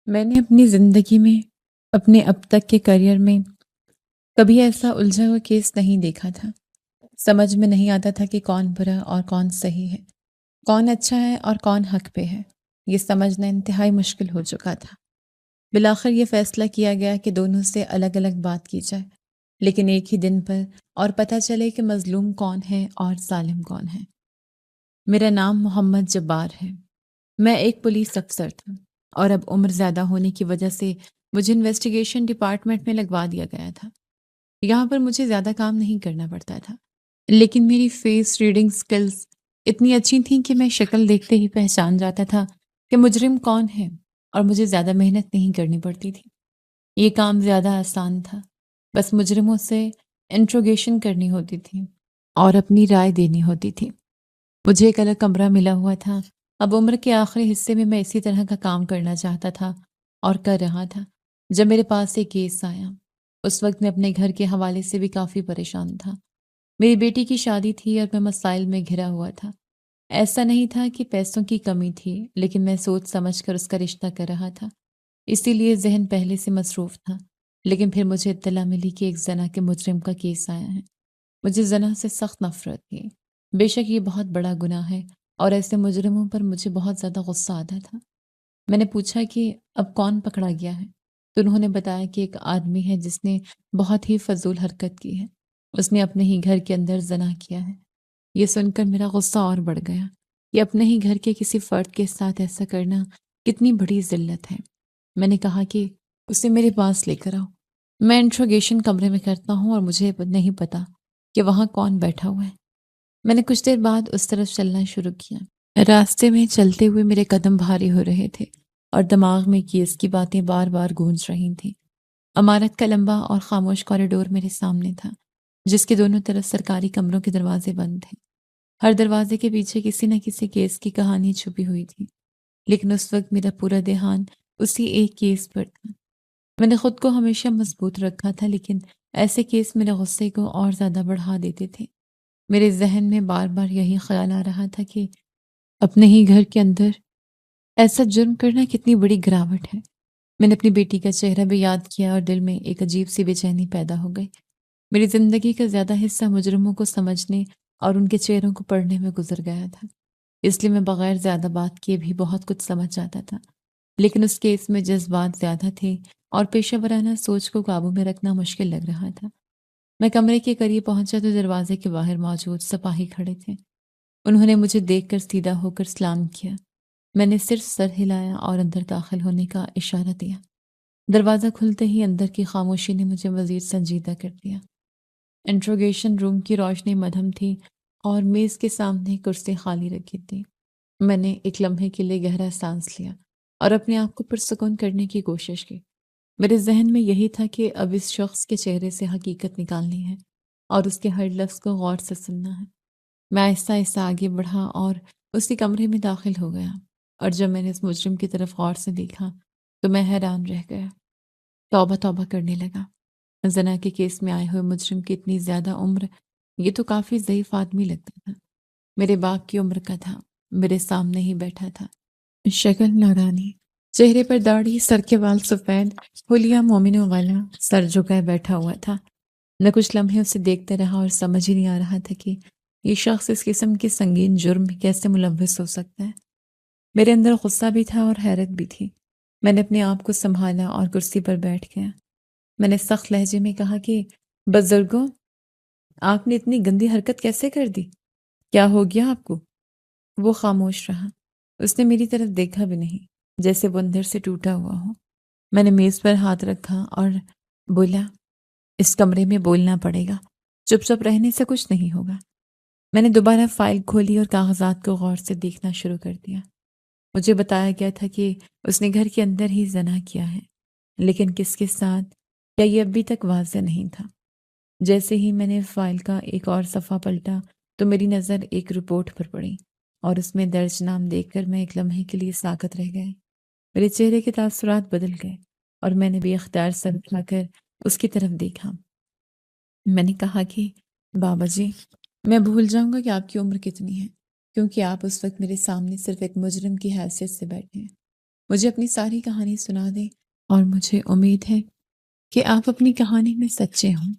میں نے اپنی زندگی میں اپنے اب تک کے کریئر میں کبھی ایسا الجھا ہوا کیس نہیں دیکھا تھا۔ سمجھ میں نہیں آتا تھا کہ کون برا اور کون صحیح ہے، کون اچھا ہے اور کون حق پہ ہے۔ یہ سمجھنا انتہائی مشکل ہو چکا تھا۔ بالآخر یہ فیصلہ کیا گیا کہ دونوں سے الگ الگ بات کی جائے، لیکن ایک ہی دن پر اور پتہ چلے کہ مظلوم کون ہے اور ظالم کون ہے۔ میرا نام محمد جبار ہے۔ میں ایک پولیس افسر تھا اور اب عمر زیادہ ہونے کی وجہ سے مجھے انویسٹیگیشن ڈپارٹمنٹ میں لگوا دیا گیا تھا۔ یہاں پر مجھے زیادہ کام نہیں کرنا پڑتا تھا، لیکن میری فیس ریڈنگ سکلز اتنی اچھی تھیں کہ میں شکل دیکھتے ہی پہچان جاتا تھا کہ مجرم کون ہے، اور مجھے زیادہ محنت نہیں کرنی پڑتی تھی۔ یہ کام زیادہ آسان تھا، بس مجرموں سے انٹروگیشن کرنی ہوتی تھی اور اپنی رائے دینی ہوتی تھی۔ مجھے ایک الگ کمرہ ملا ہوا تھا۔ اب عمر کے آخری حصے میں اسی طرح کا کام کرنا چاہتا تھا اور کر رہا تھا جب میرے پاس ایک کیس آیا۔ اس وقت میں اپنے گھر کے حوالے سے بھی کافی پریشان تھا۔ میری بیٹی کی شادی تھی اور میں مسائل میں گھرا ہوا تھا۔ ایسا نہیں تھا کہ پیسوں کی کمی تھی، لیکن میں سوچ سمجھ کر اس کا رشتہ کر رہا تھا، اسی لیے ذہن پہلے سے مصروف تھا۔ لیکن پھر مجھے اطلاع ملی کہ ایک زنا کے مجرم کا کیس آیا ہے۔ مجھے زنا سے سخت نفرت تھی۔ بے شک یہ بہت بڑا گناہ ہے اور ایسے مجرموں پر مجھے بہت زیادہ غصہ آتا تھا۔ میں نے پوچھا کہ اب کون پکڑا گیا ہے، تو انہوں نے بتایا کہ ایک آدمی ہے جس نے بہت ہی فضول حرکت کی ہے۔ اس نے اپنے ہی گھر کے اندر زنا کیا ہے۔ یہ سن کر میرا غصہ اور بڑھ گیا کہ اپنے ہی گھر کے کسی فرد کے ساتھ ایسا کرنا کتنی بڑی ذلت ہے۔ میں نے کہا کہ اسے میرے پاس لے کر آؤ۔ میں انٹروگیشن کمرے میں کرتا ہوں اور مجھے نہیں پتا کہ وہاں کون بیٹھا ہوا ہے۔ میں نے کچھ دیر بعد اس طرف چلنا شروع کیا۔ راستے میں چلتے ہوئے میرے قدم بھاری ہو رہے تھے اور دماغ میں کیس کی باتیں بار بار گونج رہی تھیں۔ عمارت کا لمبا اور خاموش کوریڈور میرے سامنے تھا، جس کے دونوں طرف سرکاری کمروں کے دروازے بند تھے۔ ہر دروازے کے پیچھے کسی نہ کسی کیس کی کہانی چھپی ہوئی تھی، لیکن اس وقت میرا پورا دھیان اسی ایک کیس پر تھا۔ میں نے خود کو ہمیشہ مضبوط رکھا تھا، لیکن ایسے کیس میرے غصے کو اور زیادہ بڑھا دیتے تھے۔ میرے ذہن میں بار بار یہی خیال آ رہا تھا کہ اپنے ہی گھر کے اندر ایسا جرم کرنا کتنی بڑی گراوٹ ہے۔ میں نے اپنی بیٹی کا چہرہ بھی یاد کیا اور دل میں ایک عجیب سی بے چینی پیدا ہو گئی۔ میری زندگی کا زیادہ حصہ مجرموں کو سمجھنے اور ان کے چہروں کو پڑھنے میں گزر گیا تھا، اس لیے میں بغیر زیادہ بات کیے بھی بہت کچھ سمجھ جاتا تھا۔ لیکن اس کیس میں جذبات زیادہ تھے اور پیشہ ورانہ سوچ کو قابو میں رکھنا مشکل لگ رہا تھا۔ میں کمرے کے قریب پہنچا تو دروازے کے باہر موجود سپاہی کھڑے تھے۔ انہوں نے مجھے دیکھ کر سیدھا ہو کر سلام کیا۔ میں نے صرف سر ہلایا اور اندر داخل ہونے کا اشارہ دیا۔ دروازہ کھلتے ہی اندر کی خاموشی نے مجھے مزید سنجیدہ کر دیا۔ انٹروگیشن روم کی روشنی مدھم تھی اور میز کے سامنے کرسی خالی رکھی تھی۔ میں نے ایک لمحے کے لیے گہرا سانس لیا اور اپنے آپ کو پرسکون کرنے کی کوشش کی۔ میرے ذہن میں یہی تھا کہ اب اس شخص کے چہرے سے حقیقت نکالنی ہے اور اس کے ہر لفظ کو غور سے سننا ہے۔ میں آہستہ آہستہ آگے بڑھا اور اسی کمرے میں داخل ہو گیا، اور جب میں نے اس مجرم کی طرف غور سے دیکھا تو میں حیران رہ گیا۔ توبہ توبہ کرنے لگا۔ زنا کے کیس میں آئے ہوئے مجرم کی اتنی زیادہ عمر، یہ تو کافی ضعیف آدمی لگتا تھا۔ میرے باپ کی عمر کا تھا، میرے سامنے ہی بیٹھا تھا۔ شکل نورانی، چہرے پر داڑھی، سر کے بال سفید، حلیہ مومنوں والا، سر جھکائے بیٹھا ہوا تھا۔ میں کچھ لمحے اسے دیکھتے رہا اور سمجھ ہی نہیں آ رہا تھا کہ یہ شخص اس قسم کے سنگین جرم میں کیسے ملوث ہو سکتا ہے۔ میرے اندر غصہ بھی تھا اور حیرت بھی تھی۔ میں نے اپنے آپ کو سنبھالا اور کرسی پر بیٹھ گیا۔ میں نے سخت لہجے میں کہا کہ بزرگوں، آپ نے اتنی گندی حرکت کیسے کر دی؟ کیا ہو گیا آپ کو؟ وہ خاموش رہا۔ اس نے میری طرف دیکھا بھی نہیں، جیسے وہ اندر سے ٹوٹا ہوا ہو۔ میں نے میز پر ہاتھ رکھا اور بولا، اس کمرے میں بولنا پڑے گا، چپ چپ رہنے سے کچھ نہیں ہوگا۔ میں نے دوبارہ فائل کھولی اور کاغذات کو غور سے دیکھنا شروع کر دیا۔ مجھے بتایا گیا تھا کہ اس نے گھر کے اندر ہی زنا کیا ہے، لیکن کس کے ساتھ، کیا یہ ابھی تک واضح نہیں تھا۔ جیسے ہی میں نے فائل کا ایک اور صفحہ پلٹا تو میری نظر ایک رپورٹ پر پڑی، اور اس میں درج نام دیکھ کر میں ایک لمحے کے لیے ساکت رہ گئی۔ میرے چہرے کے تاثرات بدل گئے اور میں نے بے اختیار سر اٹھا کر اس کی طرف دیکھا۔ میں نے کہا کہ بابا جی، میں بھول جاؤں گا کہ آپ کی عمر کتنی ہے، کیونکہ آپ اس وقت میرے سامنے صرف ایک مجرم کی حیثیت سے بیٹھے ہیں۔ مجھے اپنی ساری کہانی سنا دیں، اور مجھے امید ہے کہ آپ اپنی کہانی میں سچے ہوں،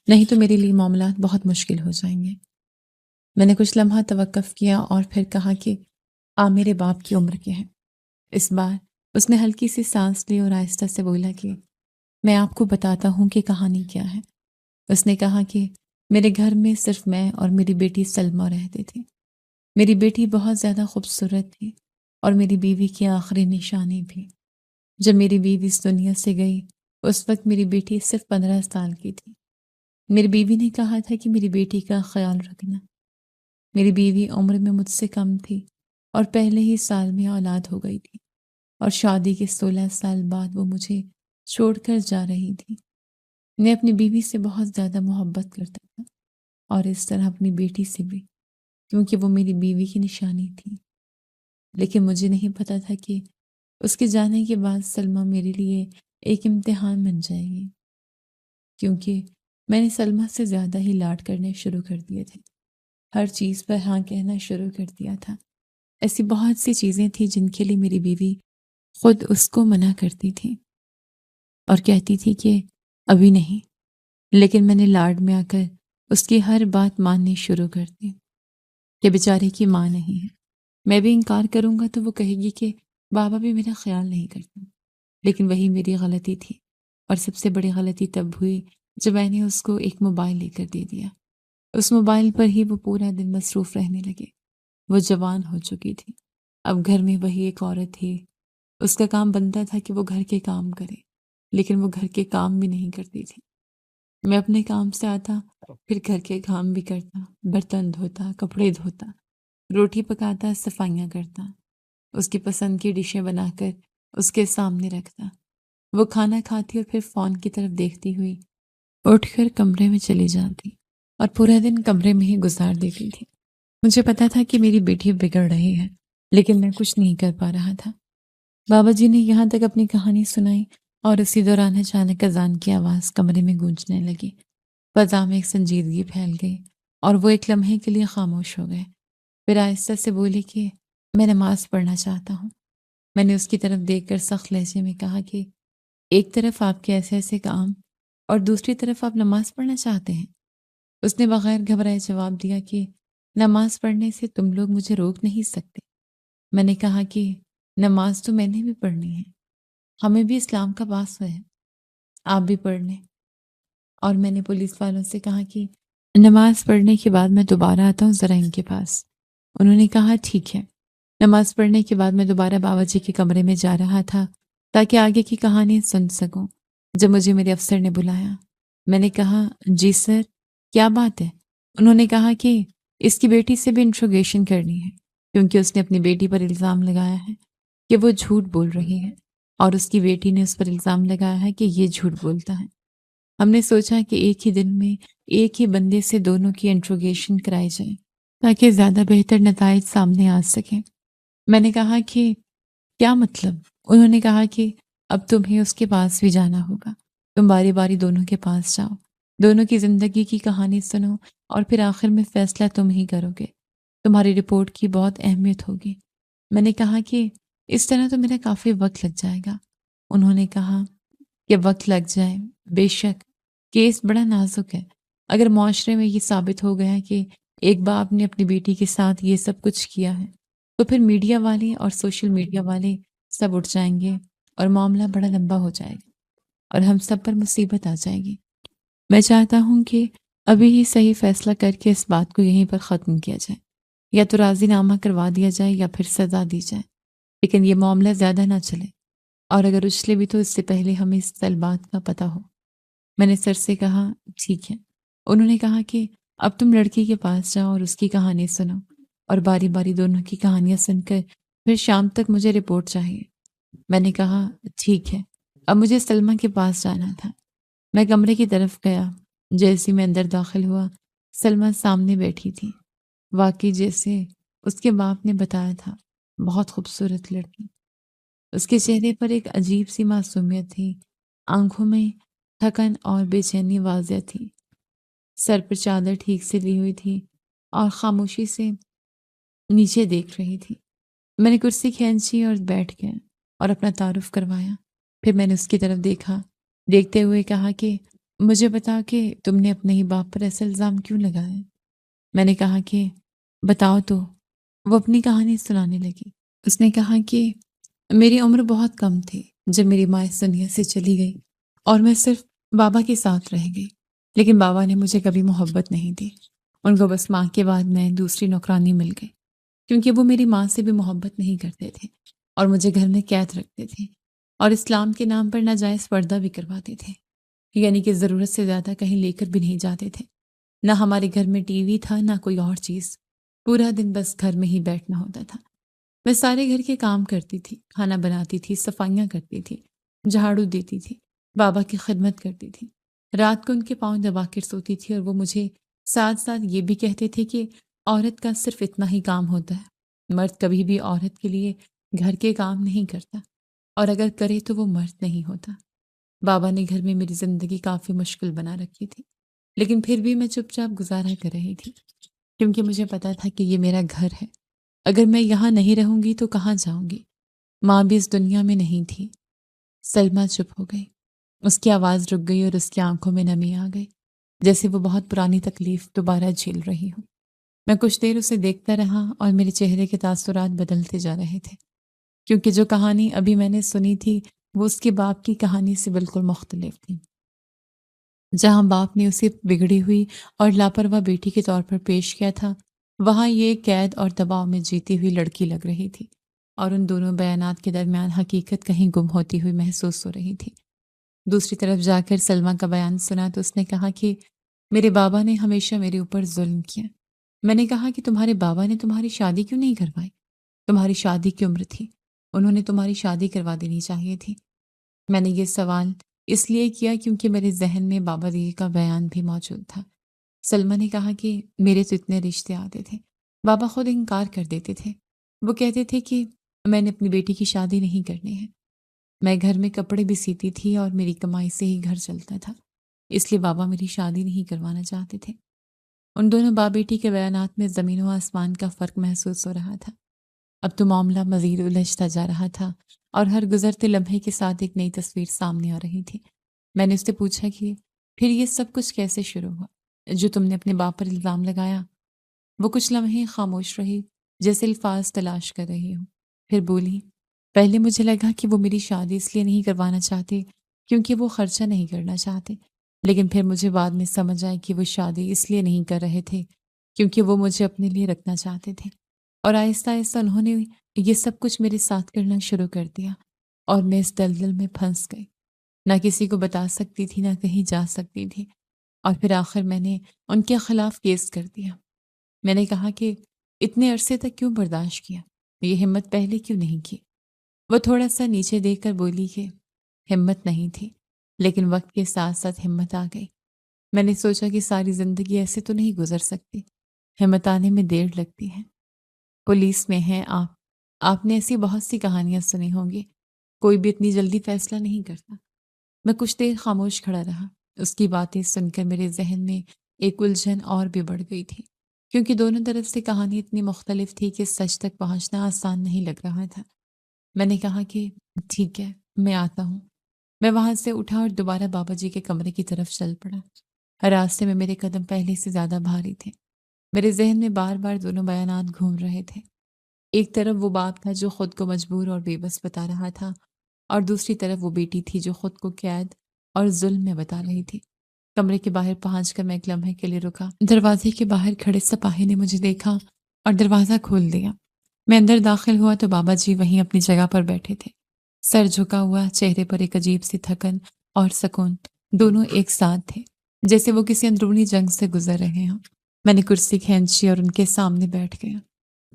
نہیں تو میرے لیے معاملات بہت مشکل ہو جائیں گے۔ میں نے کچھ لمحہ توقف کیا اور پھر کہا کہ آپ میرے باپ کی عمر کے ہیں۔ اس بار اس نے ہلکی سی سانس لی اور آہستہ سے بولا کہ میں آپ کو بتاتا ہوں کہ کہانی کیا ہے۔ اس نے کہا کہ میرے گھر میں صرف میں اور میری بیٹی سلمیٰ رہتے تھے۔ میری بیٹی بہت زیادہ خوبصورت تھی اور میری بیوی کی آخری نشانی بھی۔ جب میری بیوی اس دنیا سے گئی، اس وقت میری بیٹی صرف 15 سال کی تھی۔ میری بیوی نے کہا تھا کہ میری بیٹی کا خیال رکھنا۔ میری بیوی عمر میں مجھ سے کم تھی اور پہلے ہی سال میں اولاد ہو گئی تھی، اور شادی کے 16 سال بعد وہ مجھے چھوڑ کر جا رہی تھی۔ میں اپنی بیوی سے بہت زیادہ محبت کرتا تھا، اور اس طرح اپنی بیٹی سے بھی، کیونکہ وہ میری بیوی کی نشانی تھی۔ لیکن مجھے نہیں پتا تھا کہ اس کے جانے کے بعد سلمیٰ میرے لیے ایک امتحان بن جائے گی، کیونکہ میں نے سلمیٰ سے زیادہ ہی لاڈ کرنے شروع کر دیے تھے۔ ہر چیز پر ہاں کہنا شروع کر دیا تھا۔ ایسی بہت سی چیزیں تھیں جن کے لیے میری بیوی خود اس کو منع کرتی تھی اور کہتی تھی کہ ابھی نہیں، لیکن میں نے لاڈ میں آ کر اس کی ہر بات ماننی شروع کر دی کہ بیچارے کی ماں نہیں ہے۔ میں بھی انکار کروں گا تو وہ کہے گی کہ بابا بھی میرا خیال نہیں کرتا، لیکن وہی میری غلطی تھی، اور سب سے بڑی غلطی تب ہوئی جب میں نے اس کو ایک موبائل لے کر دے دیا۔ اس موبائل پر ہی وہ پورا دن مصروف رہنے لگے۔ وہ جوان ہو چکی تھی، اب گھر میں وہی ایک عورت تھی۔ اس کا کام بنتا تھا کہ وہ گھر کے کام کرے، لیکن وہ گھر کے کام بھی نہیں کرتی تھی۔ میں اپنے کام سے آتا، پھر گھر کے کام بھی کرتا، برتن دھوتا، کپڑے دھوتا، روٹی پکاتا، صفائیاں کرتا، اس کی پسند کی ڈشیں بنا کر اس کے سامنے رکھتا۔ وہ کھانا کھاتی اور پھر فون کی طرف دیکھتی ہوئی اٹھ کر کمرے میں چلی جاتی اور پورا دن کمرے میں ہی گزار دیتی تھی۔ مجھے پتا تھا کہ میری بیٹی بگڑ رہی ہے، لیکن میں کچھ نہیں کر پا رہا تھا۔ بابا جی نے یہاں تک اپنی کہانی سنائی، اور اسی دوران اچانک اذان کی آواز کمرے میں گونجنے لگی۔ فضا میں ایک سنجیدگی پھیل گئی اور وہ ایک لمحے کے لیے خاموش ہو گئے۔ پھر آہستہ سے بولی کہ میں نماز پڑھنا چاہتا ہوں۔ میں نے اس کی طرف دیکھ کر سخت لہجے میں کہا کہ ایک طرف آپ کے ایسے ایسے کام اور دوسری طرف آپ نماز پڑھنا چاہتے ہیں۔ اس نے بغیر گھبرائے جواب دیا کہ نماز پڑھنے سے تم لوگ مجھے روک نہیں سکتے۔ میں نے کہا کہ نماز تو میں نے بھی پڑھنی ہے، ہمیں بھی اسلام کا پاس ہے، آپ بھی پڑھ لیں۔ اور میں نے پولیس والوں سے کہا کہ نماز پڑھنے کے بعد میں دوبارہ آتا ہوں ذرا ان کے پاس۔ انہوں نے کہا ٹھیک ہے۔ نماز پڑھنے کے بعد میں دوبارہ بابا جی کے کمرے میں جا رہا تھا تاکہ آگے کی کہانی سن سکوں، جب مجھے میرے افسر نے بلایا۔ میں نے کہا جی سر، کیا بات ہے؟ انہوں نے کہا کہ اس کی بیٹی سے بھی انٹروگیشن کرنی ہے، کیونکہ اس نے اپنی بیٹی پر الزام لگایا ہے کہ وہ جھوٹ بول رہی ہے، اور اس کی بیٹی نے اس پر الزام لگایا ہے کہ یہ جھوٹ بولتا ہے۔ ہم نے سوچا کہ ایک ہی دن میں ایک ہی بندے سے دونوں کی انٹروگیشن کرائی جائے تاکہ زیادہ بہتر نتائج سامنے آ سکیں۔ میں نے کہا کہ کیا مطلب؟ انہوں نے کہا کہ اب تمہیں اس کے پاس بھی جانا ہوگا، تم باری باری دونوں کے پاس جاؤ، دونوں کی زندگی کی کہانی سنو، اور پھر آخر میں فیصلہ تم ہی کرو گے۔ تمہاری رپورٹ کی بہت اہمیت ہوگی۔ میں نے کہا کہ اس طرح تو میرا کافی وقت لگ جائے گا۔ انہوں نے کہا کہ وقت لگ جائے، بے شک، کیس بڑا نازک ہے۔ اگر معاشرے میں یہ ثابت ہو گیا کہ ایک باپ نے اپنی بیٹی کے ساتھ یہ سب کچھ کیا ہے، تو پھر میڈیا والے اور سوشل میڈیا والے سب اٹھ جائیں گے اور معاملہ بڑا لمبا ہو جائے گا اور ہم سب پر مصیبت آ جائے گی۔ میں چاہتا ہوں کہ ابھی ہی صحیح فیصلہ کر کے اس بات کو یہیں پر ختم کیا جائے، یا تو راضی نامہ کروا دیا جائے یا پھر سزا دی جائے، لیکن یہ معاملہ زیادہ نہ چلے، اور اگر اچھلے بھی تو اس سے پہلے ہمیں اس بات کا پتہ ہو۔ میں نے سر سے کہا ٹھیک ہے۔ انہوں نے کہا کہ اب تم لڑکی کے پاس جاؤ اور اس کی کہانی سنو، اور باری باری دونوں کی کہانیاں سن کر پھر شام تک مجھے رپورٹ چاہیے۔ میں نے کہا ٹھیک ہے۔ اب مجھے سلمیٰ کے پاس جانا تھا۔ میں کمرے کی طرف گیا۔ جیسے میں اندر داخل ہوا، سلمیٰ سامنے بیٹھی تھی، واقعی جیسے اس کے باپ نے بتایا تھا، بہت خوبصورت لڑکی۔ اس کے چہرے پر ایک عجیب سی معصومیت تھی، آنکھوں میں تھکن اور بے چینی واضح تھی، سر پر چادر ٹھیک سے لی ہوئی تھی اور خاموشی سے نیچے دیکھ رہی تھی۔ میں نے کرسی کھینچی اور بیٹھ گیا۔ اور اپنا تعارف کروایا۔ پھر میں نے اس کی طرف دیکھا، دیکھتے ہوئے کہا کہ مجھے بتا کہ تم نے اپنے ہی باپ پر ایسا الزام کیوں لگایا ہے؟ میں نے کہا کہ بتاؤ تو۔ وہ اپنی کہانی سنانے لگی۔ اس نے کہا کہ میری عمر بہت کم تھی جب میری ماں اس دنیا سے چلی گئی اور میں صرف بابا کے ساتھ رہ گئی، لیکن بابا نے مجھے کبھی محبت نہیں دی۔ ان کو بس ماں کے بعد میں دوسری نوکرانی مل گئی، کیونکہ وہ میری ماں سے بھی محبت نہیں کرتے تھے اور مجھے گھر میں قید رکھتے تھے اور اسلام کے نام پر ناجائز پردہ بھی کرواتے تھے، یعنی کہ ضرورت سے زیادہ کہیں لے کر بھی نہیں جاتے تھے۔ نہ ہمارے گھر میں ٹی وی تھا، نہ کوئی اور چیز، پورا دن بس گھر میں ہی بیٹھنا ہوتا تھا۔ میں سارے گھر کے کام کرتی تھی، کھانا بناتی تھی، صفائیاں کرتی تھی، جھاڑو دیتی تھی، بابا کی خدمت کرتی تھی، رات کو ان کے پاؤں دبا کر سوتی تھی، اور وہ مجھے ساتھ ساتھ یہ بھی کہتے تھے کہ عورت کا صرف اتنا ہی کام ہوتا ہے، مرد کبھی بھی عورت کے لیے گھر کے کام نہیں کرتا، اور اگر کرے تو وہ مرد نہیں ہوتا۔ بابا نے گھر میں میری زندگی کافی مشکل بنا رکھی تھی، لیکن پھر بھی میں چپ چاپ گزارا کر رہی تھی، کیونکہ مجھے پتا تھا کہ یہ میرا گھر ہے۔ اگر میں یہاں نہیں رہوں گی تو کہاں جاؤں گی؟ ماں بھی اس دنیا میں نہیں تھی۔ سلمیٰ چپ ہو گئی، اس کی آواز رک گئی اور اس کی آنکھوں میں نمی آ گئی، جیسے وہ بہت پرانی تکلیف دوبارہ جھیل رہی ہوں۔ میں کچھ دیر اسے دیکھتا رہا اور میرے چہرے کے تاثرات بدلتے جا رہے تھے، کیونکہ جو کہانی ابھی میں نے سنی تھی وہ اس کے باپ کی کہانی سے بالکل مختلف تھی۔ جہاں باپ نے اسے بگڑی ہوئی اور لاپرواہ بیٹی کے طور پر پیش کیا تھا، وہاں یہ قید اور دباؤ میں جیتی ہوئی لڑکی لگ رہی تھی، اور ان دونوں بیانات کے درمیان حقیقت کہیں گم ہوتی ہوئی محسوس ہو رہی تھی۔ دوسری طرف جا کر سلمیٰ کا بیان سنا تو اس نے کہا کہ میرے بابا نے ہمیشہ میرے اوپر ظلم کیا۔ میں نے کہا کہ تمہارے بابا نے تمہاری شادی کیوں نہیں کروائی؟ تمہاری شادی کی عمر تھی، انہوں نے تمہاری شادی کروا دینی چاہیے تھی۔ میں نے یہ سوال اس لیے کیا کیونکہ میرے ذہن میں بابا دیگی کا بیان بھی موجود تھا۔ سلمیٰ نے کہا کہ میرے تو اتنے رشتے آتے تھے، بابا خود انکار کر دیتے تھے۔ وہ کہتے تھے کہ میں نے اپنی بیٹی کی شادی نہیں کرنی ہے۔ میں گھر میں کپڑے بھی سیتی تھی اور میری کمائی سے ہی گھر چلتا تھا، اس لیے بابا میری شادی نہیں کروانا چاہتے تھے۔ ان دونوں باپ بیٹی کے بیانات میں زمین و آسمان کا فرق محسوس ہو رہا تھا۔ اب تو معاملہ مزید الجھتا جا رہا تھا اور ہر گزرتے لمحے کے ساتھ ایک نئی تصویر سامنے آ رہی تھی۔ میں نے اس سے پوچھا کہ پھر یہ سب کچھ کیسے شروع ہوا جو تم نے اپنے باپ پر الزام لگایا؟ وہ کچھ لمحے خاموش رہی، جیسے الفاظ تلاش کر رہی ہوں، پھر بولی، پہلے مجھے لگا کہ وہ میری شادی اس لیے نہیں کروانا چاہتے کیونکہ وہ خرچہ نہیں کرنا چاہتے، لیکن پھر مجھے بعد میں سمجھ آئی کہ وہ شادی اس لیے نہیں کر رہے تھے کیونکہ وہ مجھے اپنے لیے رکھنا چاہتے تھے، اور آہستہ آہستہ انہوں نے یہ سب کچھ میرے ساتھ کرنا شروع کر دیا، اور میں اس دلدل میں پھنس گئی، نہ کسی کو بتا سکتی تھی، نہ کہیں جا سکتی تھی، اور پھر آخر میں نے ان کے خلاف کیس کر دیا۔ میں نے کہا کہ اتنے عرصے تک کیوں برداشت کیا؟ یہ ہمت پہلے کیوں نہیں کی؟ وہ تھوڑا سا نیچے دیکھ کر بولی کہ ہمت نہیں تھی، لیکن وقت کے ساتھ ساتھ ہمت آ گئی۔ میں نے سوچا کہ ساری زندگی ایسے تو نہیں گزر سکتی، ہمت آنے میں دیر لگتی ہے۔ پولیس میں ہیں آپ نے ایسی بہت سی کہانیاں سنی ہوں گی، کوئی بھی اتنی جلدی فیصلہ نہیں کرتا۔ میں کچھ دیر خاموش کھڑا رہا، اس کی باتیں سن کر میرے ذہن میں ایک الجھن اور بھی بڑھ گئی تھی، کیونکہ دونوں طرف سے کہانی اتنی مختلف تھی کہ سچ تک پہنچنا آسان نہیں لگ رہا تھا۔ میں نے کہا کہ ٹھیک ہے، میں آتا ہوں۔ میں وہاں سے اٹھا اور دوبارہ بابا جی کے کمرے کی طرف چل پڑا۔ راستے میں میرے قدم پہلے سے زیادہ بھاری تھے، میرے ذہن میں بار بار دونوں بیانات گھوم رہے تھے۔ ایک طرف وہ باپ تھا جو خود کو مجبور اور بے بس بتا رہا تھا، اور دوسری طرف وہ بیٹی تھی جو خود کو قید اور ظلم میں بتا رہی تھی۔ کمرے کے باہر پہنچ کر میں ایک لمحے کے لیے رکا۔ دروازے کے باہر کھڑے سپاہی نے مجھے دیکھا اور دروازہ کھول دیا۔ میں اندر داخل ہوا تو بابا جی وہیں اپنی جگہ پر بیٹھے تھے، سر جھکا ہوا، چہرے پر ایک عجیب سی تھکن اور سکون دونوں ایک ساتھ تھے، جیسے وہ کسی اندرونی جنگ سے گزر رہے ہوں۔ میں نے کرسی کھینچی اور ان کے سامنے بیٹھ گیا۔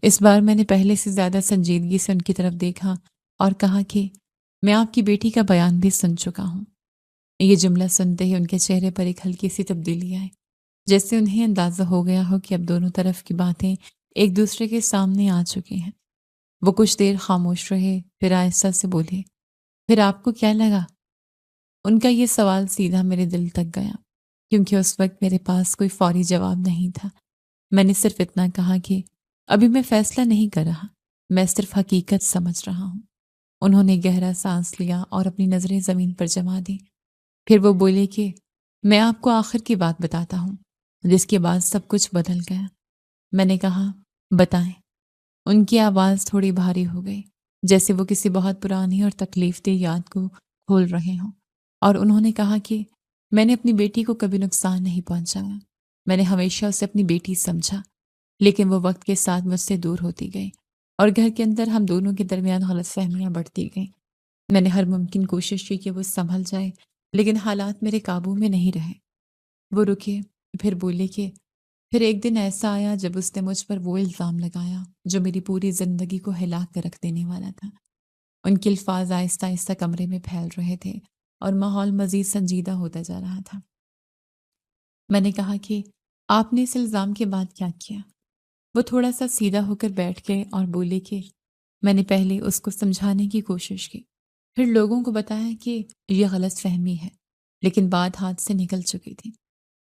اس بار میں نے پہلے سے زیادہ سنجیدگی سے ان کی طرف دیکھا اور کہا کہ میں آپ کی بیٹی کا بیان بھی سن چکا ہوں۔ یہ جملہ سنتے ہی ان کے چہرے پر ایک ہلکی سی تبدیلی آئی، جیسے انہیں اندازہ ہو گیا ہو کہ اب دونوں طرف کی باتیں ایک دوسرے کے سامنے آ چکی ہیں۔ وہ کچھ دیر خاموش رہے، پھر آہستہ سے بولے، پھر آپ کو کیا لگا؟ ان کا یہ سوال سیدھا میرے دل تک گیا، کیونکہ اس وقت میرے پاس کوئی فوری جواب نہیں تھا۔ میں نے صرف اتنا کہا کہ ابھی میں فیصلہ نہیں کر رہا، میں صرف حقیقت سمجھ رہا ہوں۔ انہوں نے گہرا سانس لیا اور اپنی نظریں زمین پر جما دیں۔ پھر وہ بولے کہ میں آپ کو آخر کی بات بتاتا ہوں، جس کے بعد سب کچھ بدل گیا۔ میں نے کہا بتائیں۔ ان کی آواز تھوڑی بھاری ہو گئی، جیسے وہ کسی بہت پرانی اور تکلیف دہ یاد کو کھول رہے ہوں، اور انہوں نے کہا کہ میں نے اپنی بیٹی کو کبھی نقصان نہیں پہنچایا۔ میں نے ہمیشہ اسے اپنی بیٹی سمجھا، لیکن وہ وقت کے ساتھ مجھ سے دور ہوتی گئی اور گھر کے اندر ہم دونوں کے درمیان غلط فہمیاں بڑھتی گئیں۔ میں نے ہر ممکن کوشش کی کہ وہ سنبھل جائے، لیکن حالات میرے قابو میں نہیں رہے۔ وہ رکے، پھر بولے کہ پھر ایک دن ایسا آیا جب اس نے مجھ پر وہ الزام لگایا جو میری پوری زندگی کو ہلا کر رکھ دینے والا تھا۔ ان کے الفاظ آہستہ آہستہ کمرے میں پھیل رہے تھے اور ماحول مزید سنجیدہ ہوتا جا رہا تھا۔ میں نے کہا کہ آپ نے اس الزام کے بعد کیا کیا؟ وہ تھوڑا سا سیدھا ہو کر بیٹھ گئے اور بولے کہ میں نے پہلے اس کو سمجھانے کی کوشش کی، پھر لوگوں کو بتایا کہ یہ غلط فہمی ہے، لیکن بات ہاتھ سے نکل چکی تھی۔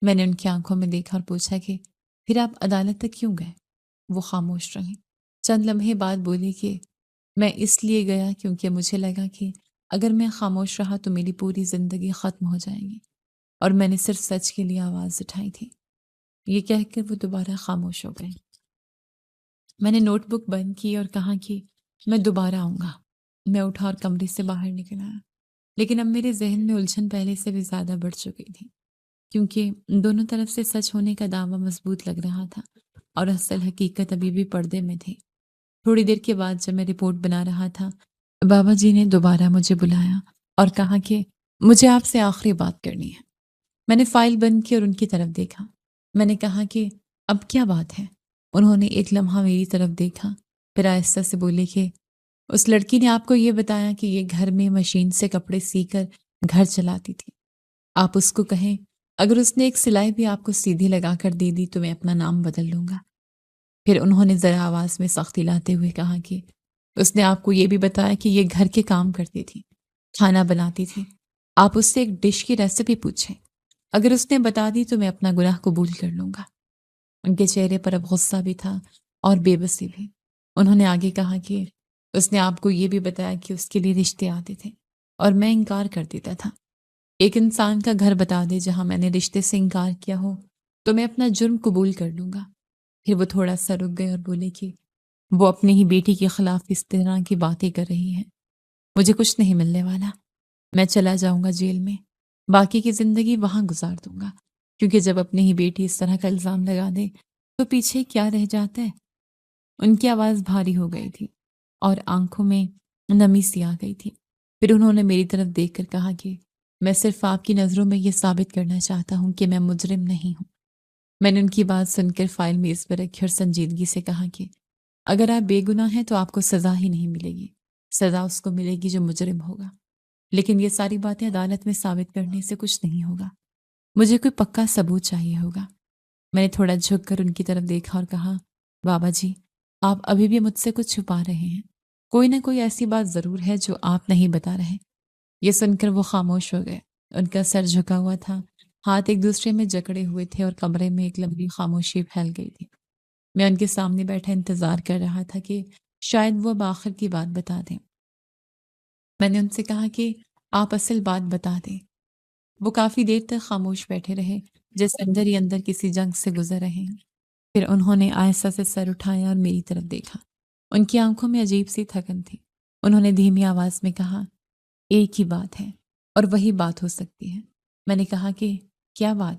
میں نے ان کی آنکھوں میں دیکھا اور پوچھا کہ پھر آپ عدالت تک کیوں گئے؟ وہ خاموش رہیں۔ چند لمحے بعد بولی کہ میں اس لیے گیا کیونکہ مجھے لگا کہ اگر میں خاموش رہا تو میری پوری زندگی ختم ہو جائے گی، اور میں نے صرف سچ کے لیے آواز اٹھائی تھی۔ یہ کہہ کر وہ دوبارہ خاموش ہو گئے۔ میں نے نوٹ بک بند کی اور کہا کہ میں دوبارہ آؤں گا۔ میں اٹھا اور کمرے سے باہر نکل آیا، لیکن اب میرے ذہن میں الجھن پہلے سے بھی زیادہ بڑھ چکی تھی، کیونکہ دونوں طرف سے سچ ہونے کا دعویٰ مضبوط لگ رہا تھا اور اصل حقیقت ابھی بھی پردے میں تھی۔ تھوڑی دیر کے بعد جب میں رپورٹ بنا رہا تھا، بابا جی نے دوبارہ مجھے بلایا اور کہا کہ مجھے آپ سے آخری بات کرنی ہے۔ میں نے فائل بند کی اور ان کی طرف دیکھا۔ میں نے کہا کہ اب کیا بات ہے؟ انہوں نے ایک لمحہ میری طرف دیکھا، پھر آہستہ سے بولے کہ اس لڑکی نے آپ کو یہ بتایا کہ یہ گھر میں مشین سے کپڑے سی کر گھر چلاتی تھی۔ آپ اس کو کہیں اگر اس نے ایک سلائی بھی آپ کو سیدھی لگا کر دے دی تو میں اپنا نام بدل لوں گا۔ پھر انہوں نے ذرا آواز میں سختی لاتے ہوئے کہا کہ اس نے آپ کو یہ بھی بتایا کہ یہ گھر کے کام کرتی تھی، کھانا بناتی تھی۔ آپ اس سے ایک ڈش کی ریسیپی پوچھیں، اگر اس نے بتا دی تو میں اپنا گناہ قبول کر لوں گا۔ ان کے چہرے پر اب غصہ بھی تھا اور بے بسی بھی۔ انہوں نے آگے کہا کہ اس نے آپ کو یہ بھی بتایا کہ اس کے لیے رشتے آتے تھے اور میں انکار کر دیتا تھا۔ ایک انسان کا گھر بتا دے جہاں میں نے رشتے سے انکار کیا ہو تو میں اپنا جرم قبول کر لوں گا۔ پھر وہ تھوڑا سا رک گئے اور بولے کہ وہ اپنی ہی بیٹی کے خلاف اس طرح کی باتیں کر رہی ہے۔ مجھے کچھ نہیں ملنے والا، میں چلا جاؤں گا جیل میں، باقی کی زندگی وہاں گزار دوں گا، کیونکہ جب اپنی ہی بیٹی اس طرح کا الزام لگا دے تو پیچھے کیا رہ جاتا ہے۔ ان کی آواز بھاری ہو گئی تھی اور آنکھوں میں نمی سی آ گئی تھی۔ پھر انہوں نے میری طرف دیکھ کر کہا کہ میں صرف آپ کی نظروں میں یہ ثابت کرنا چاہتا ہوں کہ میں مجرم نہیں ہوں۔ میں نے ان کی بات سن کر فائل میز پر رکھی اور سنجیدگی سے کہا کہ اگر آپ بے گناہ ہیں تو آپ کو سزا ہی نہیں ملے گی، سزا اس کو ملے گی جو مجرم ہوگا، لیکن یہ ساری باتیں عدالت میں ثابت کرنے سے کچھ نہیں ہوگا، مجھے کوئی پکا ثبوت چاہیے ہوگا۔ میں نے تھوڑا جھک کر ان کی طرف دیکھا اور کہا بابا جی، آپ ابھی بھی مجھ سے کچھ چھپا رہے ہیں، کوئی نہ کوئی ایسی بات ضرور ہے جو آپ نہیں بتا رہے۔ یہ سن کر وہ خاموش ہو گئے، ان کا سر جھکا ہوا تھا، ہاتھ ایک دوسرے میں جکڑے ہوئے تھے اور کمرے میں ایک لمبی خاموشی پھیل گئی تھی۔ میں ان کے سامنے بیٹھا انتظار کر رہا تھا کہ شاید وہ اب آخر کی بات بتا دیں۔ میں نے ان سے کہا کہ آپ اصل بات بتا دیں۔ وہ کافی دیر تک خاموش بیٹھے رہے، جیسے اندر ہی اندر کسی جنگ سے گزر رہے ہیں۔ پھر انہوں نے آہستہ سے سر اٹھایا اور میری طرف دیکھا۔ ان کی آنکھوں میں عجیب سی تھکن تھی۔ انہوں نے دھیمی آواز میں کہا ایک ہی بات ہے اور وہی بات ہو سکتی ہے۔ میں نے کہا کہ کیا بات؟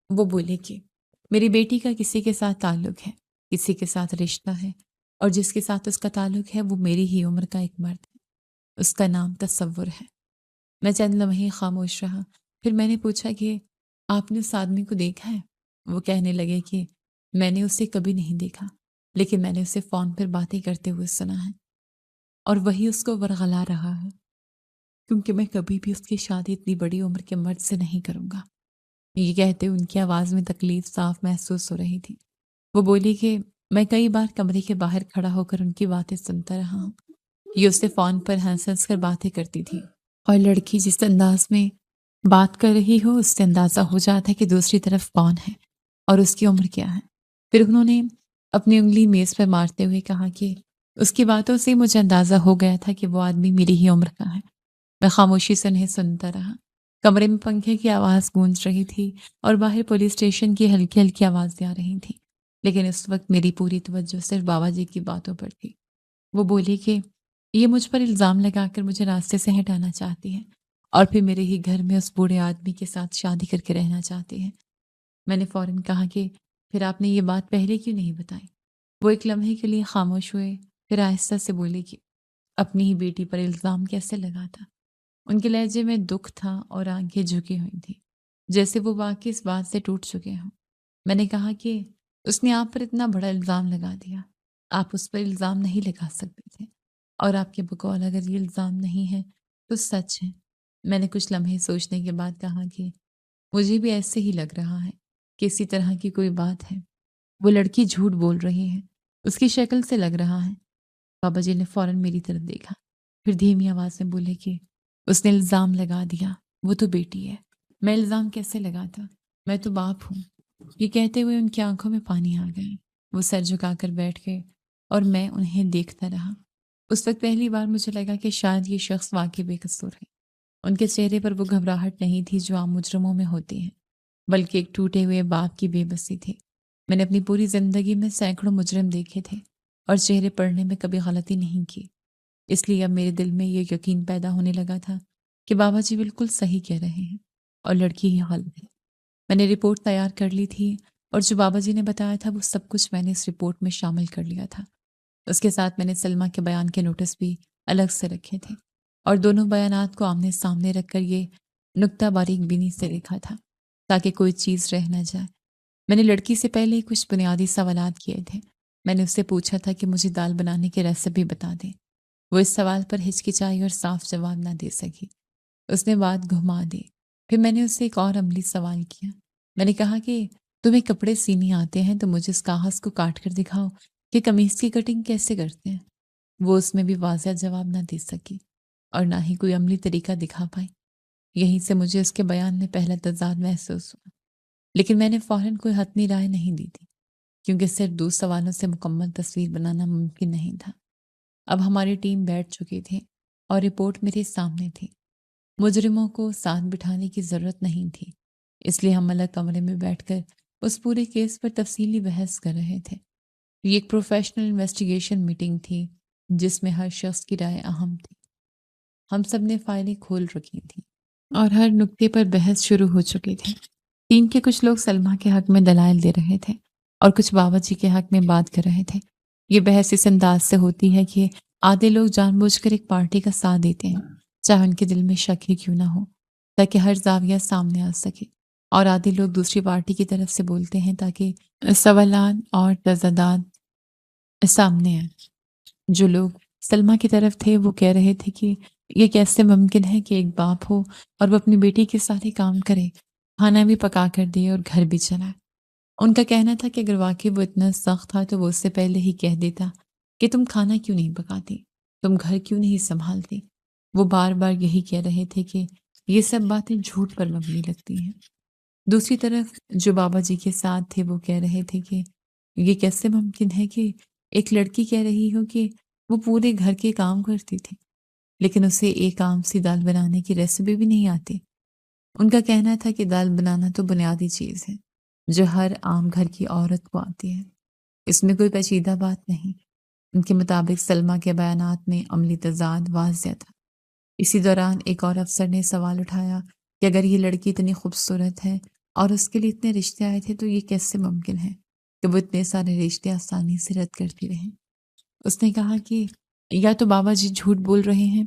وہ بولے کہ میری بیٹی کا کسی کے ساتھ تعلق ہے، کسی کے ساتھ رشتہ ہے، اور جس کے ساتھ اس کا تعلق ہے وہ میری ہی عمر کا ایک مرد ہے، اس کا نام تصور ہے۔ میں چند لمحے خاموش رہا، پھر میں نے پوچھا کہ آپ نے اس آدمی کو دیکھا ہے؟ وہ کہنے لگے کہ میں نے اسے کبھی نہیں دیکھا، لیکن میں نے اسے فون پر باتیں کرتے ہوئے سنا ہے، اور وہی اس کو ورغلا رہا ہے، کیونکہ میں کبھی بھی اس کی شادی اتنی بڑی عمر کے مرد سے نہیں کروں گا۔ یہ کہتے ان کی آواز میں تکلیف صاف محسوس ہو رہی تھی۔ وہ بولی کہ میں کئی بار کمرے کے باہر کھڑا ہو کر ان کی باتیں سنتا رہا ہوں۔ یہ اسے فون پر ہنس ہنس کر باتیں کرتی تھی، اور لڑکی جس انداز میں بات کر رہی ہو اس سے اندازہ ہو جاتا ہے کہ دوسری طرف کون ہے اور اس کی عمر کیا ہے۔ پھر انہوں نے اپنی انگلی میز پر مارتے ہوئے کہا کہ اس کی باتوں سے مجھے اندازہ ہو گیا تھا کہ وہ آدمی میری ہی عمر کا ہے۔ میں خاموشی سے انہیں سنتا رہا۔ کمرے میں پنکھے کی آواز گونج رہی تھی اور باہر پولیس اسٹیشن کی ہلکی ہلکی آوازیں آ رہی تھیں، لیکن اس وقت میری پوری توجہ صرف بابا جی کی باتوں پر تھی۔ وہ بولی کہ یہ مجھ پر الزام لگا کر مجھے راستے سے ہٹانا چاہتی ہے اور پھر میرے ہی گھر میں اس بوڑھے آدمی کے ساتھ شادی کر کے رہنا چاہتی ہے۔ میں نے فوراً کہا کہ پھر آپ نے یہ بات پہلے کیوں نہیں بتائی؟ وہ ایک لمحے کے لیے خاموش ہوئے، پھر آہستہ سے بولے کہ اپنی ہی بیٹی پر الزام کیسے لگا تھا؟ ان کے لہجے میں دکھ تھا اور آنکھیں جھکی ہوئی تھیں، جیسے وہ واقعی اس بات سے ٹوٹ چکے ہوں۔ میں نے کہا کہ اس نے آپ پر اتنا بڑا الزام لگا دیا، آپ اس پر الزام نہیں لگا سکتے تھے، اور آپ کے بقول اگر یہ الزام نہیں ہے تو سچ ہے۔ میں نے کچھ لمحے سوچنے کے بعد کہا کہ مجھے بھی ایسے ہی لگ رہا ہے کہ اسی طرح کی کوئی بات ہے۔ وہ لڑکی جھوٹ بول رہی ہے، اس کی شکل سے لگ رہا ہے۔ بابا جی نے فوراً میری طرف دیکھا، پھر دھیمی آواز میں بولے کہ اس نے الزام لگا دیا، وہ تو بیٹی ہے، میں الزام کیسے لگاتا؟ میں تو باپ ہوں۔ یہ کہتے ہوئے ان کی آنکھوں میں پانی آ گیا۔ وہ سر جھکا کر بیٹھ گئے اور میں انہیں دیکھتا رہا۔ اس وقت پہلی بار مجھے لگا کہ شاید یہ شخص واقعی بے قصور ہے۔ ان کے چہرے پر وہ گھبراہٹ نہیں تھی جو عام مجرموں میں ہوتی ہے، بلکہ ایک ٹوٹے ہوئے باپ کی بے بسی تھی۔ میں نے اپنی پوری زندگی میں سینکڑوں مجرم دیکھے تھے اور چہرے پڑھنے میں کبھی غلطی نہیں کی، اس لیے اب میرے دل میں یہ یقین پیدا ہونے لگا تھا کہ بابا جی بالکل صحیح کہہ رہے ہیں اور لڑکی ہی غلط ہے۔ میں نے رپورٹ تیار کر لی تھی اور جو بابا جی نے بتایا تھا وہ سب کچھ میں نے اس رپورٹ میں شامل کر لیا تھا۔ اس کے ساتھ میں نے سلمیٰ کے بیان کے نوٹس بھی الگ سے رکھے تھے اور دونوں بیانات کو آمنے سامنے رکھ کر یہ نکتہ باریک بینی سے لکھا تھا تاکہ کوئی چیز رہ نہ جائے۔ میں نے لڑکی سے پہلے ہی کچھ بنیادی سوالات کیے تھے۔ میں نے اس سے پوچھا تھا کہ مجھے دال بنانے کی ریسیپی بتا دے۔ وہ اس سوال پر ہچکچائی اور صاف جواب نہ دے سکی۔ اس نے بات گھما دی۔ پھر میں نے اس سے ایک اور عملی سوال کیا۔ میں نے کہا کہ تمہیں کپڑے سینے آتے ہیں تو مجھے اس کاغذ کو کاٹ کر دکھاؤ کہ قمیص کی کٹنگ کیسے کرتے ہیں۔ وہ اس میں بھی واضح جواب نہ دے سکی اور نہ ہی کوئی عملی طریقہ دکھا پائی۔ یہیں سے مجھے اس کے بیان میں پہلا تضاد محسوس ہوا، لیکن میں نے فوراً کوئی حتمی رائے نہیں دی تھی کیونکہ صرف 2 سوالوں سے مکمل تصویر بنانا ممکن نہیں تھا۔ اب ہماری ٹیم بیٹھ چکی تھی اور رپورٹ میرے سامنے تھی۔ مجرموں کو ساتھ بٹھانے کی ضرورت نہیں تھی، اس لیے ہم الگ کمرے میں بیٹھ کر اس پورے کیس پر تفصیلی بحث کر رہے تھے۔ یہ ایک پروفیشنل انویسٹیگیشن میٹنگ تھی جس میں ہر شخص کی رائے اہم تھی۔ ہم سب نے فائلیں کھول رکھی تھیں اور ہر نکتے پر بحث شروع ہو چکی تھی۔ ٹیم کے کچھ لوگ سلمیٰ کے حق میں دلائل دے رہے تھے اور کچھ بابا جی کے حق میں بات کر رہے تھے۔ یہ بحث اس انداز سے ہوتی ہے کہ آدھے لوگ جان بوجھ کر ایک پارٹی کا ساتھ دیتے ہیں چاہے ان کے دل میں شک ہی کیوں نہ ہو، تاکہ ہر زاویہ سامنے آ سکے، اور آدھے لوگ دوسری پارٹی کی طرف سے بولتے ہیں تاکہ سوالات اور تضادات سامنے آئیں۔ جو لوگ سلمیٰ کی طرف تھے وہ کہہ رہے تھے کہ یہ کیسے ممکن ہے کہ ایک باپ ہو اور وہ اپنی بیٹی کے ساتھ ہی کام کرے، کھانا بھی پکا کر دے اور گھر بھی چلائے۔ ان کا کہنا تھا کہ اگر واقعی وہ اتنا سخت تھا تو وہ اس سے پہلے ہی کہہ دیتا کہ تم کھانا کیوں نہیں پکاتی، تم گھر کیوں نہیں سنبھالتی۔ وہ بار بار یہی کہہ رہے تھے کہ یہ سب باتیں جھوٹ پر مبنی لگتی ہیں۔ دوسری طرف جو بابا جی کے ساتھ تھے وہ کہہ رہے تھے کہ یہ کیسے ممکن ہے کہ ایک لڑکی کہہ رہی ہو کہ وہ پورے گھر کے کام کرتی تھی لیکن اسے ایک عام سی دال بنانے کی ریسیپی بھی نہیں آتی۔ ان کا کہنا تھا کہ دال بنانا تو بنیادی چیز ہے جو ہر عام گھر کی عورت کو آتی ہے، اس میں کوئی پیچیدہ بات نہیں۔ ان کے مطابق سلمیٰ کے بیانات میں عملی تضاد واضح تھا۔ اسی دوران ایک اور افسر نے سوال اٹھایا کہ اگر یہ لڑکی اتنی خوبصورت ہے اور اس کے لیے اتنے رشتے آئے تھے تو یہ کیسے ممکن ہے کہ وہ اتنے سارے رشتے آسانی سے رد کرتی رہیں۔ اس نے کہا کہ یا تو بابا جی جھوٹ بول رہے ہیں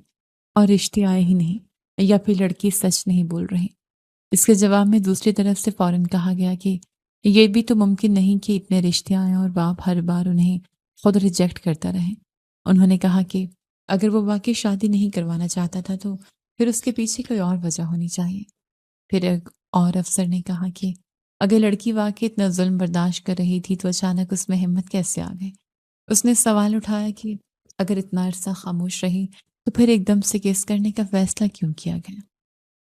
اور رشتے آئے ہی نہیں، یا پھر لڑکی سچ نہیں بول رہی۔ اس کے جواب میں دوسری طرف سے فوراً کہا گیا کہ یہ بھی تو ممکن نہیں کہ اتنے رشتے آئیں اور باپ ہر بار انہیں خود ریجیکٹ کرتا رہے۔ انہوں نے کہا کہ اگر وہ واقعی شادی نہیں کروانا چاہتا تھا تو پھر اس کے پیچھے کوئی اور وجہ ہونی چاہیے۔ پھر ایک اور افسر نے کہا کہ اگر لڑکی واقعی اتنا ظلم برداشت کر رہی تھی تو اچانک اس میں ہمت کیسے آ گئی؟ اس نے سوال اٹھایا کہ اگر اتنا عرصہ خاموش رہی تو پھر ایک دم سے کیس کرنے کا فیصلہ کیوں کیا گیا؟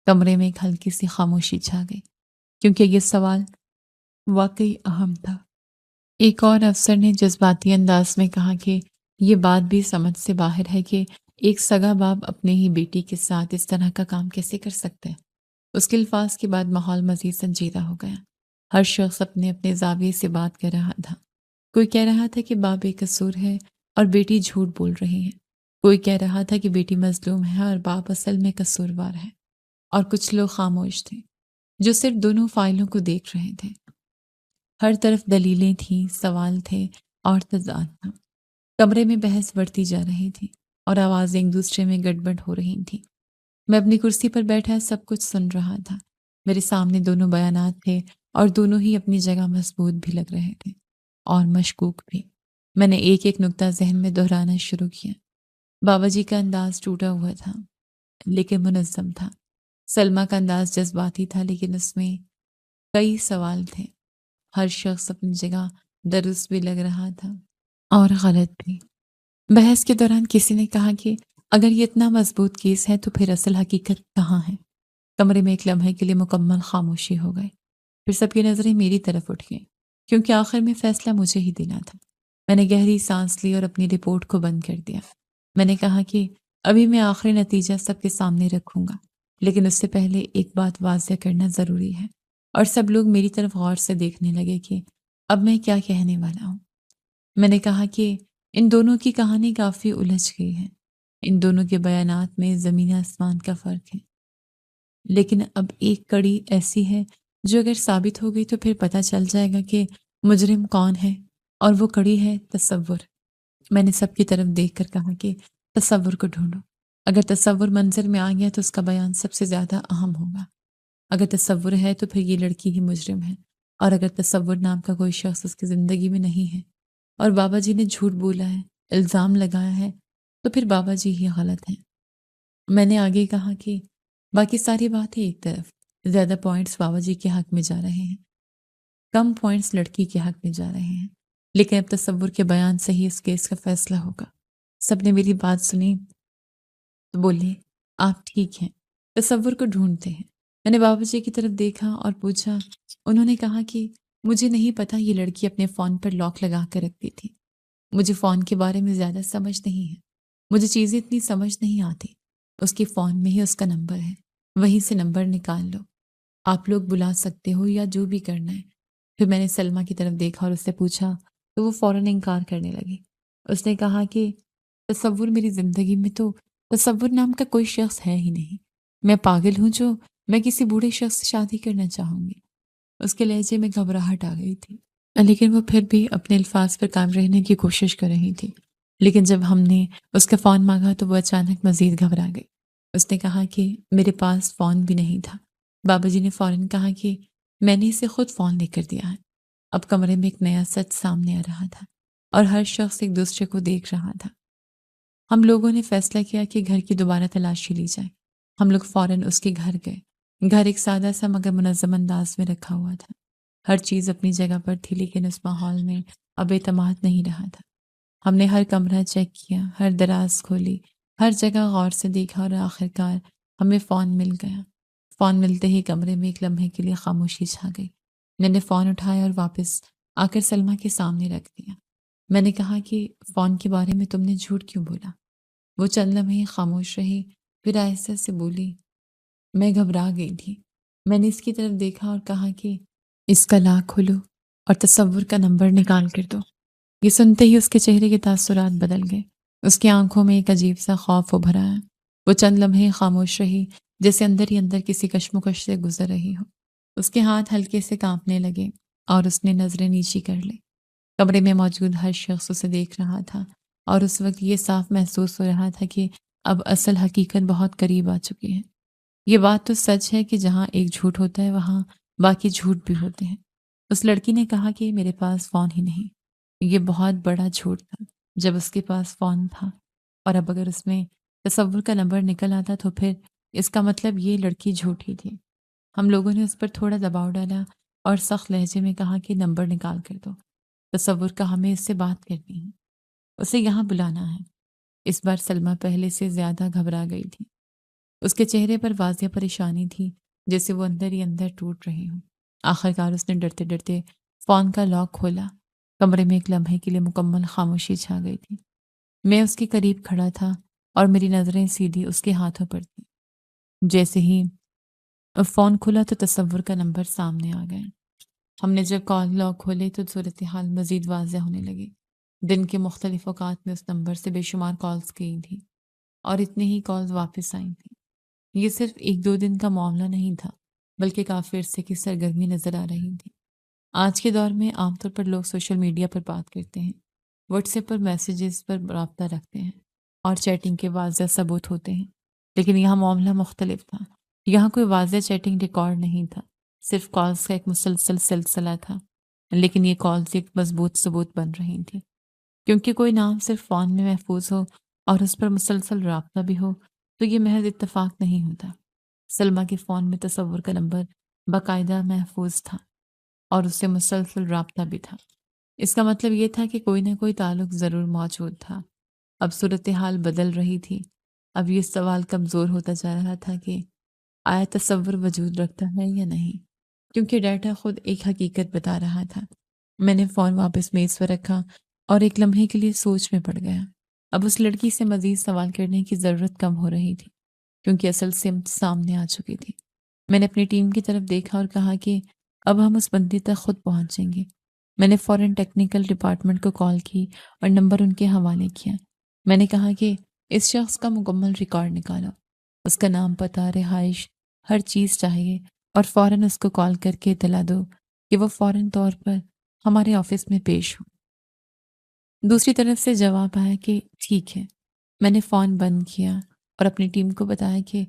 کمرے میں ایک ہلکی سی خاموشی چھا گئی کیونکہ یہ سوال واقعی اہم تھا۔ ایک اور افسر نے جذباتی انداز میں کہا کہ یہ بات بھی سمجھ سے باہر ہے کہ ایک سگا باپ اپنے ہی بیٹی کے ساتھ اس طرح کا کام کیسے کر سکتا ہے۔ اس کے الفاظ کے بعد ماحول مزید سنجیدہ ہو گیا۔ ہر شخص اپنے اپنے زاویے سے بات کر رہا تھا۔ کوئی کہہ رہا تھا کہ باپ بے قصور ہے اور بیٹی جھوٹ بول رہی ہے۔ کوئی کہہ رہا تھا کہ بیٹی مظلوم ہے اور باپ اصل میں قصوروار ہے۔ اور کچھ لوگ خاموش تھے جو صرف دونوں فائلوں کو دیکھ رہے تھے۔ ہر طرف دلیلیں تھیں، سوال تھے اور تضاد تھا۔ کمرے میں بحث بڑھتی جا رہی تھی اور آوازیں ایک دوسرے میں گڑبڑ ہو رہی تھیں۔ میں اپنی کرسی پر بیٹھا سب کچھ سن رہا تھا۔ میرے سامنے دونوں بیانات تھے اور دونوں ہی اپنی جگہ مضبوط بھی لگ رہے تھے اور مشکوک بھی۔ میں نے ایک ایک نقطہ ذہن میں دہرانا شروع کیا۔ بابا جی کا انداز ٹوٹا ہوا تھا لیکن منظم تھا۔ سلمہ کا انداز جذباتی تھا لیکن اس میں کئی سوال تھے۔ ہر شخص اپنی جگہ درست بھی لگ رہا تھا اور غلط بھی۔ بحث کے دوران کسی نے کہا کہ اگر یہ اتنا مضبوط کیس ہے تو پھر اصل حقیقت کہاں ہے؟ کمرے میں ایک لمحے کے لیے مکمل خاموشی ہو گئی۔ پھر سب کی نظریں میری طرف اٹھ گئیں کیونکہ آخر میں فیصلہ مجھے ہی دینا تھا۔ میں نے گہری سانس لی اور اپنی رپورٹ کو بند کر دیا۔ میں نے کہا کہ ابھی میں آخری نتیجہ سب کے سامنے رکھوں گا، لیکن اس سے پہلے ایک بات واضح کرنا ضروری ہے۔ اور سب لوگ میری طرف غور سے دیکھنے لگے کہ اب میں کیا کہنے والا ہوں۔ میں نے کہا کہ ان دونوں کی کہانی کافی الجھ گئی ہے۔ ان دونوں کے بیانات میں زمین آسمان کا فرق ہے، لیکن اب ایک کڑی ایسی ہے جو اگر ثابت ہو گئی تو پھر پتہ چل جائے گا کہ مجرم کون ہے، اور وہ کڑی ہے تصور۔ میں نے سب کی طرف دیکھ کر کہا کہ تصور کو ڈھونڈو۔ اگر تصور منظر میں آ گیا تو اس کا بیان سب سے زیادہ اہم ہوگا۔ اگر تصور ہے تو پھر یہ لڑکی ہی مجرم ہے، اور اگر تصور نام کا کوئی شخص اس کی زندگی میں نہیں ہے اور بابا جی نے جھوٹ بولا ہے، الزام لگایا ہے، تو پھر بابا جی ہی غلط ہیں۔ میں نے آگے کہا کہ باقی ساری باتیں ایک طرف، زیادہ پوائنٹس بابا جی کے حق میں جا رہے ہیں، کم پوائنٹس لڑکی کے حق میں جا رہے ہیں، لیکن اب تصور کے بیان سے ہی اس کیس کا فیصلہ ہوگا۔ سب نے میری بات سنی تو بولے آپ ٹھیک ہیں، تصور کو ڈھونڈتے ہیں۔ میں نے بابا جی کی طرف دیکھا اور پوچھا۔ انہوں نے کہا کہ مجھے نہیں پتا یہ لڑکی اپنے فون پر لاک لگا کر رکھتی تھی۔ مجھے فون کے بارے میں زیادہ سمجھ نہیں ہے، مجھے چیزیں اتنی سمجھ نہیں آتی۔ اس کے فون میں ہی اس کا نمبر ہے، وہیں سے نمبر نکال لو، آپ لوگ بلا سکتے ہو یا جو بھی کرنا ہے۔ پھر میں نے سلمہ کی طرف دیکھا اور اس سے پوچھا تو وہ فوراً انکار کرنے لگی۔ اس نے کہا کہ تصور میری زندگی میں تو تصور نام کا کوئی شخص ہے ہی نہیں۔ میں پاگل ہوں جو میں کسی بوڑھے شخص سے شادی کرنا چاہوں گی۔ اس کے لہجے میں گھبراہٹ آ گئی تھی، لیکن وہ پھر بھی اپنے الفاظ پر قائم رہنے کی کوشش کر رہی تھی۔ لیکن جب ہم نے اس کا فون مانگا تو وہ اچانک مزید گھبرا گئی۔ اس نے کہا کہ میرے پاس فون بھی نہیں تھا۔ بابا جی نے فوراً کہا کہ میں نے اسے خود فون لے کر دیا ہے۔ اب کمرے میں ایک نیا سچ سامنے آ رہا تھا اور ہر شخص ایک دوسرے کو دیکھ رہا تھا۔ ہم لوگوں نے فیصلہ کیا کہ گھر کی دوبارہ تلاشی لی جائے۔ ہم لوگ فوراً اس کے گھر گئے۔ گھر ایک سادہ سا مگر منظم انداز میں رکھا ہوا تھا۔ ہر چیز اپنی جگہ پر تھی لیکن اس ماحول میں اب اعتماد نہیں رہا تھا۔ ہم نے ہر کمرہ چیک کیا، ہر دراز کھولی، ہر جگہ غور سے دیکھا اور آخرکار ہمیں فون مل گیا۔ فون ملتے ہی کمرے میں ایک لمحے کے لیے خاموشی چھا گئی۔ میں نے فون اٹھایا اور واپس آ کر سلمہ کے سامنے رکھ دیا۔ میں نے کہا کہ فون کے بارے میں تم نے جھوٹ کیوں بولا؟ وہ چند لمحے خاموش رہی، پھر آہستہ سے بولی، میں گھبرا گئی تھی۔ میں نے اس کی طرف دیکھا اور کہا کہ اس کا لاک کھولو اور تصور کا نمبر نکال کر دو۔ یہ سنتے ہی اس کے چہرے کے تاثرات بدل گئے۔ اس کی آنکھوں میں ایک عجیب سا خوف ابھر آیا۔ وہ چند لمحے خاموش رہی، جیسے اندر ہی اندر کسی کشمکش سے گزر رہی ہو۔ اس کے ہاتھ ہلکے سے کانپنے لگے اور اس نے نظریں نیچی کر لی۔ کمرے میں موجود ہر شخص اسے دیکھ رہا تھا اور اس وقت یہ صاف محسوس ہو رہا تھا کہ اب اصل حقیقت بہت قریب آ چکی ہے۔ یہ بات تو سچ ہے کہ جہاں ایک جھوٹ ہوتا ہے وہاں باقی جھوٹ بھی ہوتے ہیں۔ اس لڑکی نے کہا کہ میرے پاس فون ہی نہیں۔ یہ بہت بڑا جھوٹ تھا جب اس کے پاس فون تھا، اور اب اگر اس میں تصور کا نمبر نکل آتا تو پھر اس کا مطلب یہ لڑکی جھوٹی تھی۔ ہم لوگوں نے اس پر تھوڑا دباؤ ڈالا اور سخت لہجے میں کہا کہ نمبر نکال کر دو، تصور کا ہمیں اس سے بات کرنی ہے، اسے یہاں بلانا ہے۔ اس بار سلمہ پہلے سے زیادہ گھبرا گئی تھی۔ اس کے چہرے پر واضح پریشانی تھی، جیسے وہ اندر ہی اندر ٹوٹ رہی ہوں۔ آخرکار اس نے ڈرتے ڈرتے فون کا لاک کھولا۔ کمرے میں ایک لمحے کے لیے مکمل خاموشی چھا گئی تھی۔ میں اس کے قریب کھڑا تھا اور میری نظریں سیدھی اس کے ہاتھوں پر تھیں۔ جیسے ہی فون کھلا تو تصور کا نمبر سامنے آ گیا۔ ہم نے جب کال لاگ کھولے تو صورتحال مزید واضح ہونے لگی۔ دن کے مختلف اوقات میں اس نمبر سے بے شمار کالز کی تھیں اور اتنی ہی کالز واپس آئی تھیں۔ یہ صرف ایک دو دن کا معاملہ نہیں تھا، بلکہ کافی عرصے کی سرگرمی نظر آ رہی تھی۔ آج کے دور میں عام طور پر لوگ سوشل میڈیا پر بات کرتے ہیں، واٹس ایپ پر میسیجز پر رابطہ رکھتے ہیں اور چیٹنگ کے واضح ثبوت ہوتے ہیں، لیکن یہاں معاملہ مختلف تھا۔ یہاں کوئی واضح چیٹنگ ریکارڈ نہیں تھا، صرف کالز کا ایک مسلسل سلسلہ تھا، لیکن یہ کالز ایک مضبوط ثبوت بن رہی تھی۔ کیونکہ کوئی نام صرف فون میں محفوظ ہو اور اس پر مسلسل رابطہ بھی ہو تو یہ محض اتفاق نہیں ہوتا۔ سلمیٰ کے فون میں تصور کا نمبر باقاعدہ محفوظ تھا اور اس سے مسلسل رابطہ بھی تھا۔ اس کا مطلب یہ تھا کہ کوئی نہ کوئی تعلق ضرور موجود تھا۔ اب صورتحال بدل رہی تھی۔ اب یہ سوال کمزور ہوتا جا رہا تھا کہ آیا تصور وجود رکھتا ہے یا نہیں، کیونکہ ڈیٹا خود ایک حقیقت بتا رہا تھا۔ میں نے فون واپس میز پر رکھا اور ایک لمحے کے لیے سوچ میں پڑ گیا۔ اب اس لڑکی سے مزید سوال کرنے کی ضرورت کم ہو رہی تھی، کیونکہ اصل سمت سامنے آ چکی تھی۔ میں نے اپنی ٹیم کی طرف دیکھا اور کہا کہ اب ہم اس بندے تک خود پہنچیں گے۔ میں نے فوراً ٹیکنیکل ڈپارٹمنٹ کو کال کی اور نمبر ان کے حوالے کیا۔ میں نے کہا کہ اس شخص کا مکمل ریکارڈ نکالو، اس کا نام، پتہ، رہائش، ہر چیز چاہیے، اور فوراً اس کو کال کر کے اطلاع دو کہ وہ فوراً طور پر ہمارے آفس میں پیش ہو۔ دوسری طرف سے جواب آیا کہ ٹھیک ہے۔ میں نے فون بند کیا اور اپنی ٹیم کو بتایا کہ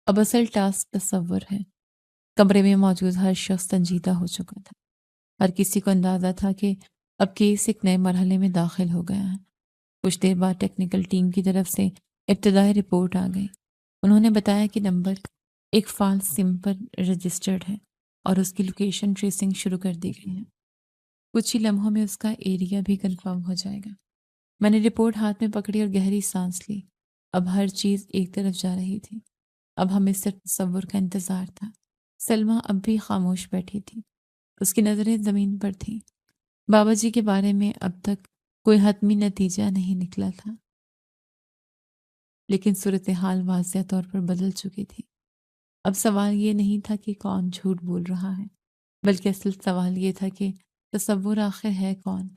اب اصل ٹاسک تصور ہے۔ کمرے میں موجود ہر شخص سنجیدہ ہو چکا تھا۔ ہر کسی کو اندازہ تھا کہ اب کیس ایک نئے مرحلے میں داخل ہو گیا ہے۔ کچھ دیر بعد ٹیکنیکل ٹیم کی طرف سے ابتدائی رپورٹ آ گئی۔ انہوں نے بتایا کہ نمبر ایک فالس سم پر رجسٹرڈ ہے اور اس کی لوکیشن ٹریسنگ شروع کر دی گئی ہے۔ کچھ ہی لمحوں میں اس کا ایریا بھی کنفرم ہو جائے گا۔ میں نے رپورٹ ہاتھ میں پکڑی اور گہری سانس لی۔ اب ہر چیز ایک طرف جا رہی تھی۔ اب ہمیں صرف تصور کا انتظار تھا۔ سلمیٰ اب بھی خاموش بیٹھی تھی۔ اس کی نظریں زمین پر تھیں۔ بابا جی کے بارے میں اب تک کوئی حتمی نتیجہ نہیں نکلا تھا، لیکن صورتحال واضح طور پر بدل چکی تھی۔ اب سوال یہ نہیں تھا کہ کون جھوٹ بول رہا ہے، بلکہ اصل سوال یہ تھا کہ تصور آخر ہے کون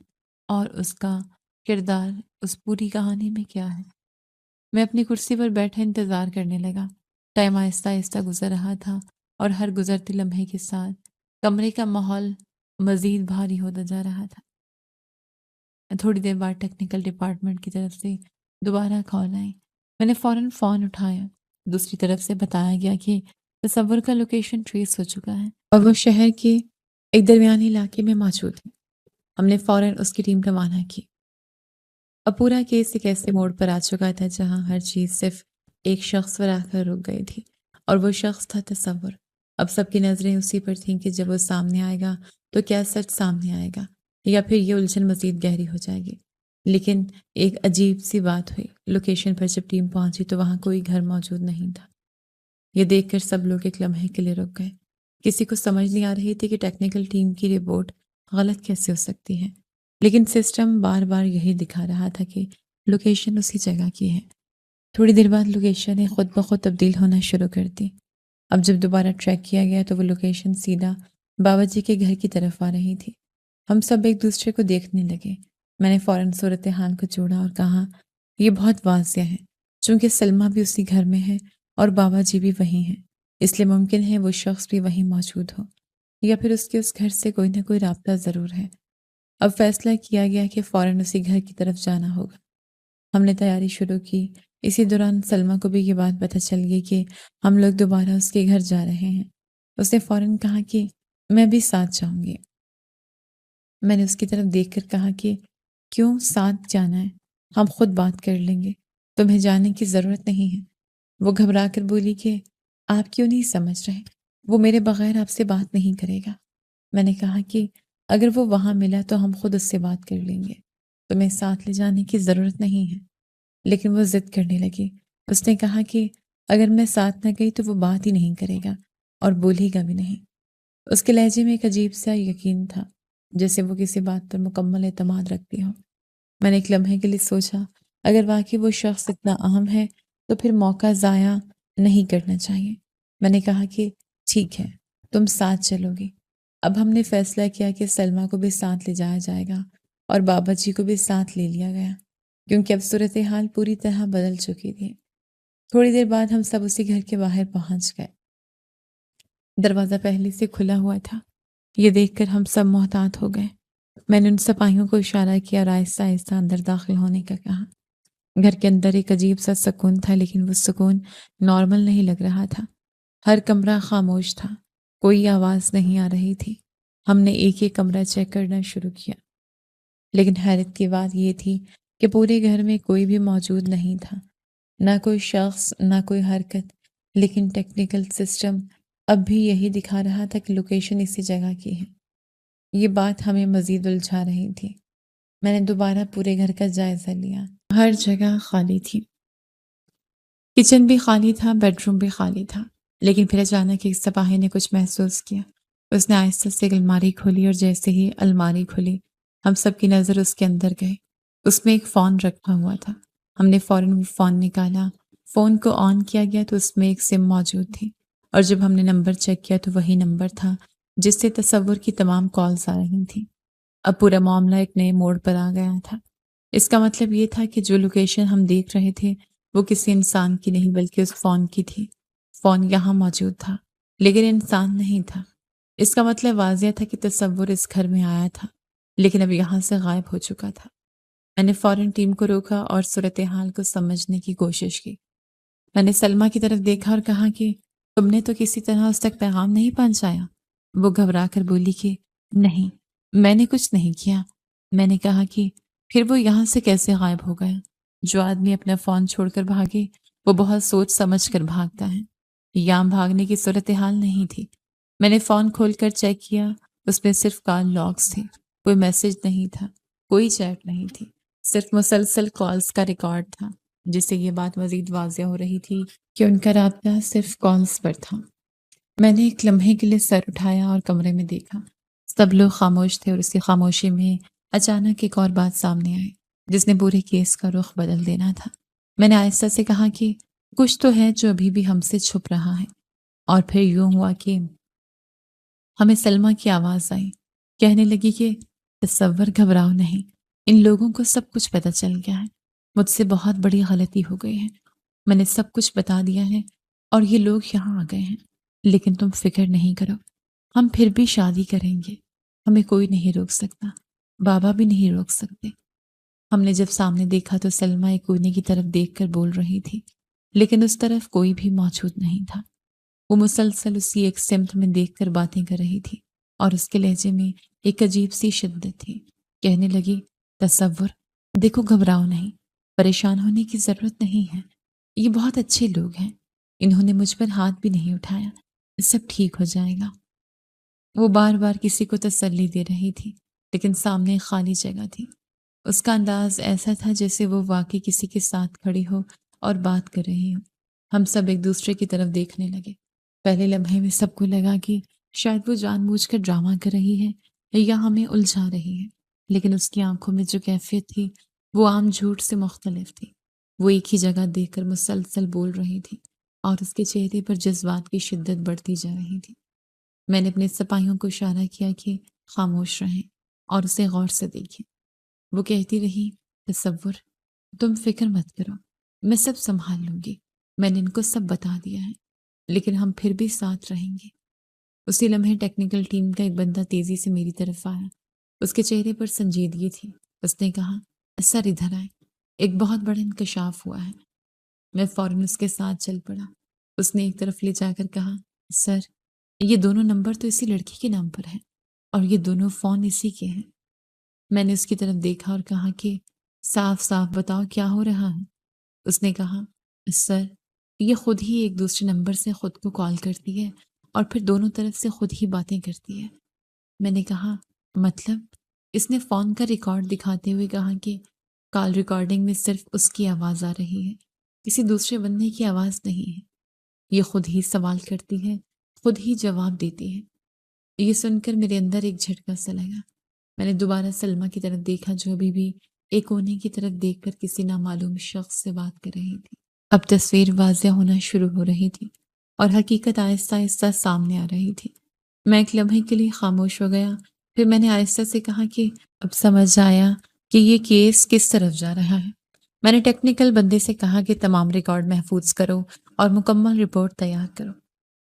اور اس کا کردار اس پوری کہانی میں کیا ہے۔ میں اپنی کرسی پر بیٹھے انتظار کرنے لگا۔ ٹائم آہستہ آہستہ گزر رہا تھا اور ہر گزرتے لمحے کے ساتھ کمرے کا ماحول مزید بھاری ہوتا جا رہا تھا۔ تھوڑی دیر بعد ٹیکنیکل ڈپارٹمنٹ کی طرف سے دوبارہ کال آئی۔ میں نے فوراً فون اٹھایا۔ دوسری طرف سے بتایا گیا کہ تصور کا لوکیشن ٹریس ہو چکا ہے اور وہ شہر کے ایک درمیانی علاقے میں موجود ہے۔ ہم نے فوراً اس کی ٹیم روانہ کی۔ اب پورا کیس ایک ایسے موڑ پر آ چکا تھا جہاں ہر چیز صرف ایک شخص پر آ کر رک گئی تھی، اور وہ شخص تھا تصور۔ اب سب کی نظریں اسی پر تھیں کہ جب وہ سامنے آئے گا تو کیا سچ سامنے آئے گا، یا پھر یہ الجھن مزید گہری ہو جائے گی۔ لیکن ایک عجیب سی بات ہوئی۔ لوکیشن پر جب ٹیم پہنچی تو وہاں کوئی گھر موجود نہیں تھا۔ یہ دیکھ کر سب لوگ ایک لمحے کے لیے رک گئے۔ کسی کو سمجھ نہیں آ رہی تھی کہ ٹیکنیکل ٹیم کی رپورٹ غلط کیسے ہو سکتی ہے، لیکن سسٹم بار بار یہی دکھا رہا تھا کہ لوکیشن اسی جگہ کی ہے۔ تھوڑی دیر بعد لوکیشن خود بخود تبدیل ہونا شروع کر دی۔ اب جب دوبارہ ٹریک کیا گیا تو وہ لوکیشن سیدھا بابا جی کے گھر کی طرف آ رہی تھی۔ ہم سب ایک دوسرے کو دیکھنے لگے۔ میں نے فوراً صورتحال کو جوڑا اور کہا یہ بہت واضح ہے، چونکہ سلمیٰ بھی اسی گھر میں ہے اور بابا جی بھی وہی ہیں، اس لیے ممکن ہے وہ شخص بھی وہیں موجود ہو، یا پھر اس کے اس گھر سے کوئی نہ کوئی رابطہ ضرور ہے۔ اب فیصلہ کیا گیا کہ فوراً اسی گھر کی طرف جانا ہوگا۔ ہم نے تیاری شروع کی۔ اسی دوران سلمیٰ کو بھی یہ بات پتہ چل گئی کہ ہم لوگ دوبارہ اس کے گھر جا رہے ہیں۔ اس نے فوراً کہا کہ میں بھی ساتھ جاؤں گی۔ میں نے اس کی طرف دیکھ کر کہا کہ کیوں ساتھ جانا ہے، ہم خود بات کر لیں گے، تمہیں جانے کی ضرورت نہیں ہے۔ وہ گھبرا کر بولی کہ آپ کیوں نہیں سمجھ رہے، وہ میرے بغیر آپ سے بات نہیں کرے گا۔ میں نے کہا کہ اگر وہ وہاں ملا تو ہم خود اس سے بات کر لیں گے، تمہیں ساتھ لے جانے کی ضرورت نہیں ہے۔ لیکن وہ ضد کرنے لگی۔ اس نے کہا کہ اگر میں ساتھ نہ گئی تو وہ بات ہی نہیں کرے گا اور بولے گا بھی نہیں۔ اس کے لہجے میں ایک عجیب سا یقین تھا، جیسے وہ کسی بات پر مکمل اعتماد رکھتی ہو۔ میں نے ایک لمحے کے لیے سوچا اگر واقعی وہ شخص اتنا اہم ہے تو پھر موقع ضائع نہیں کرنا چاہیے۔ میں نے کہا کہ ٹھیک ہے، تم ساتھ چلو گی۔ اب ہم نے فیصلہ کیا کہ سلمیٰ کو بھی ساتھ لے جایا جائے گا اور بابا جی کو بھی ساتھ لے لیا گیا، کیونکہ اب صورتحال پوری طرح بدل چکی تھی۔ تھوڑی دیر بعد ہم سب اسی گھر کے باہر پہنچ گئے۔ دروازہ پہلے سے کھلا ہوا تھا۔ یہ دیکھ کر ہم سب محتاط ہو گئے۔ میں نے ان سپاہیوں کو اشارہ کیا اور آہستہ آہستہ اندر داخل ہونے کا کہا۔ گھر کے اندر ایک عجیب سا سکون تھا، لیکن وہ سکون نارمل نہیں لگ رہا تھا۔ ہر کمرہ خاموش تھا، کوئی آواز نہیں آ رہی تھی۔ ہم نے ایک ایک کمرہ چیک کرنا شروع کیا، لیکن حیرت کی بات یہ تھی کہ پورے گھر میں کوئی بھی موجود نہیں تھا، نہ کوئی شخص، نہ کوئی حرکت۔ لیکن ٹیکنیکل سسٹم اب بھی یہی دکھا رہا تھا کہ لوکیشن اسی جگہ کی ہے۔ یہ بات ہمیں مزید الجھا رہی تھی۔ میں نے دوبارہ پورے گھر کا جائزہ لیا۔ ہر جگہ خالی تھی۔ کچن بھی خالی تھا، بیڈ روم بھی خالی تھا۔ لیکن پھر اچانک ایک سپاہی نے کچھ محسوس کیا۔ اس نے آہستہ سے ایک الماری کھولی، اور جیسے ہی الماری کھلی ہم سب کی نظر اس کے اندر گئی۔ اس میں ایک فون رکھا ہوا تھا۔ ہم نے فوراً وہ فون نکالا۔ فون کو آن کیا گیا تو اس میں ایک سم موجود تھی، اور جب ہم نے نمبر چیک کیا تو وہی نمبر تھا جس سے تصور کی تمام کالز آ رہی تھیں۔ اب پورا معاملہ ایک نئے موڑ پر آ گیا تھا۔ اس کا مطلب یہ تھا کہ جو لوکیشن ہم دیکھ رہے تھے وہ کسی انسان کی نہیں بلکہ اس فون کی تھی۔ فون یہاں موجود تھا لیکن انسان نہیں تھا۔ اس کا مطلب واضح تھا کہ تصور اس گھر میں آیا تھا لیکن اب یہاں سے غائب ہو چکا تھا۔ میں نے فوراً ٹیم کو روکا اور صورتحال کو سمجھنے کی کوشش کی۔ میں نے سلمیٰ کی طرف دیکھا اور کہا کہ تم نے تو کسی طرح اس تک پیغام نہیں پہنچایا؟ وہ گھبرا کر بولی کہ نہیں، میں نے کچھ نہیں کیا۔ میں نے کہا کہ پھر وہ یہاں سے کیسے غائب ہو گیا؟ جو آدمی اپنا فون چھوڑ کر بھاگے وہ بہت سوچ سمجھ کر بھاگتا ہے۔ یہاں بھاگنے کی صورتحال نہیں تھی۔ میں نے فون کھول کر چیک کیا، اس میں صرف کال لاگز تھے، کوئی میسج نہیں تھا، کوئی چیٹ نہیں تھی، صرف مسلسل کالز کا ریکارڈ تھا، جس سے یہ بات مزید واضح ہو رہی تھی کہ ان کا رابطہ صرف کالز پر تھا۔ میں نے ایک لمحے کے لیے سر اٹھایا اور کمرے میں دیکھا۔ سب لوگ خاموش تھے اور اس کی خاموشی میں اچانک ایک اور بات سامنے آئی جس نے پورے کیس کا رخ بدل دینا تھا۔ میں نے آہستہ سے کہا کہ کچھ تو ہے جو ابھی بھی ہم سے چھپ رہا ہے۔ اور پھر یوں ہوا کہ ہمیں سلمیٰ کی آواز آئی، کہنے لگی کہ تصور، گھبراؤ نہیں، ان لوگوں کو سب کچھ پتہ چل گیا ہے۔ مجھ سے بہت بڑی غلطی ہو گئی ہے، میں نے سب کچھ بتا دیا ہے اور یہ لوگ یہاں آ گئے ہیں، لیکن تم فکر نہیں کرو، ہم پھر بھی شادی کریں گے، ہمیں کوئی نہیں روک سکتا، بابا بھی نہیں روک سکتے۔ ہم نے جب سامنے دیکھا تو سلمیٰ ایک کونے کی طرف دیکھ کر بول رہی تھی، لیکن اس طرف کوئی بھی موجود نہیں تھا۔ وہ مسلسل اسی ایک سمت میں دیکھ کر باتیں کر رہی تھی اور اس کے لہجے میں ایک عجیب سی شدت تھی۔ کہنے لگی، تصور، دیکھو، گھبراؤ نہیں، پریشان ہونے کی ضرورت نہیں ہے، یہ بہت اچھے لوگ ہیں، انہوں نے مجھ پر ہاتھ بھی نہیں اٹھایا، سب ٹھیک ہو جائے گا۔ وہ بار بار کسی کو تسلی دے رہی تھی لیکن سامنے خالی جگہ تھی۔ اس کا انداز ایسا تھا جیسے وہ واقعی کسی کے ساتھ کھڑی ہو اور بات کر رہی ہو۔ ہم سب ایک دوسرے کی طرف دیکھنے لگے۔ پہلے لمحے میں سب کو لگا کہ شاید وہ جان بوجھ کر ڈرامہ کر رہی ہے یا ہمیں الجھا رہی ہے، لیکن اس کی آنکھوں میں جو کیفیت تھی وہ عام جھوٹ سے مختلف تھی۔ وہ ایک ہی جگہ دیکھ کر مسلسل بول رہی تھی اور اس کے چہرے پر جذبات کی شدت بڑھتی جا رہی تھی۔ میں نے اپنے سپاہیوں کو اشارہ کیا کہ خاموش رہیں اور اسے غور سے دیکھیں۔ وہ کہتی رہی، تصور، تم فکر مت کرو، میں سب سنبھال لوں گی، میں نے ان کو سب بتا دیا ہے، لیکن ہم پھر بھی ساتھ رہیں گے۔ اسی لمحے ٹیکنیکل ٹیم کا ایک بندہ تیزی سے میری طرف آیا۔ اس کے چہرے پر سنجیدگی تھی۔ اس نے کہا، سر ادھر آئے، ایک بہت بڑا انکشاف ہوا ہے۔ میں فوراً اس کے ساتھ چل پڑا۔ اس نے ایک طرف لے جا کر کہا، سر، یہ دونوں نمبر تو اسی لڑکی کے نام پر ہیں اور یہ دونوں فون اسی کے ہیں۔ میں نے اس کی طرف دیکھا اور کہا کہ صاف صاف بتاؤ کیا ہو رہا ہے۔ اس نے کہا، سر، یہ خود ہی ایک دوسرے نمبر سے خود کو کال کرتی ہے اور پھر دونوں طرف سے خود ہی باتیں کرتی ہے۔ میں نے کہا، مطلب؟ اس نے فون کا ریکارڈ دکھاتے ہوئے کہا کہ کال ریکارڈنگ میں صرف اس کی آواز آ رہی ہے، کسی دوسرے بندے کی آواز نہیں ہے۔ یہ خود ہی سوال کرتی ہے، خود ہی جواب دیتی ہے۔ یہ سن کر میرے اندر ایک جھٹکا سا لگا۔ میں نے دوبارہ سلمیٰ کی طرف دیکھا جو ابھی بھی ایک کونے کی طرف دیکھ کر کسی نامعلوم شخص سے بات کر رہی تھی۔ اب تصویر واضح ہونا شروع ہو رہی تھی اور حقیقت آہستہ آہستہ سامنے آ رہی تھی۔ میں ایک لمحے کے لیے خاموش ہو گیا، پھر میں نے آہستہ سے کہا کہ اب سمجھ آیا کہ یہ کیس کس طرف جا رہا ہے۔ میں نے ٹیکنیکل بندے سے کہا کہ تمام ریکارڈ محفوظ کرو اور مکمل رپورٹ تیار کرو۔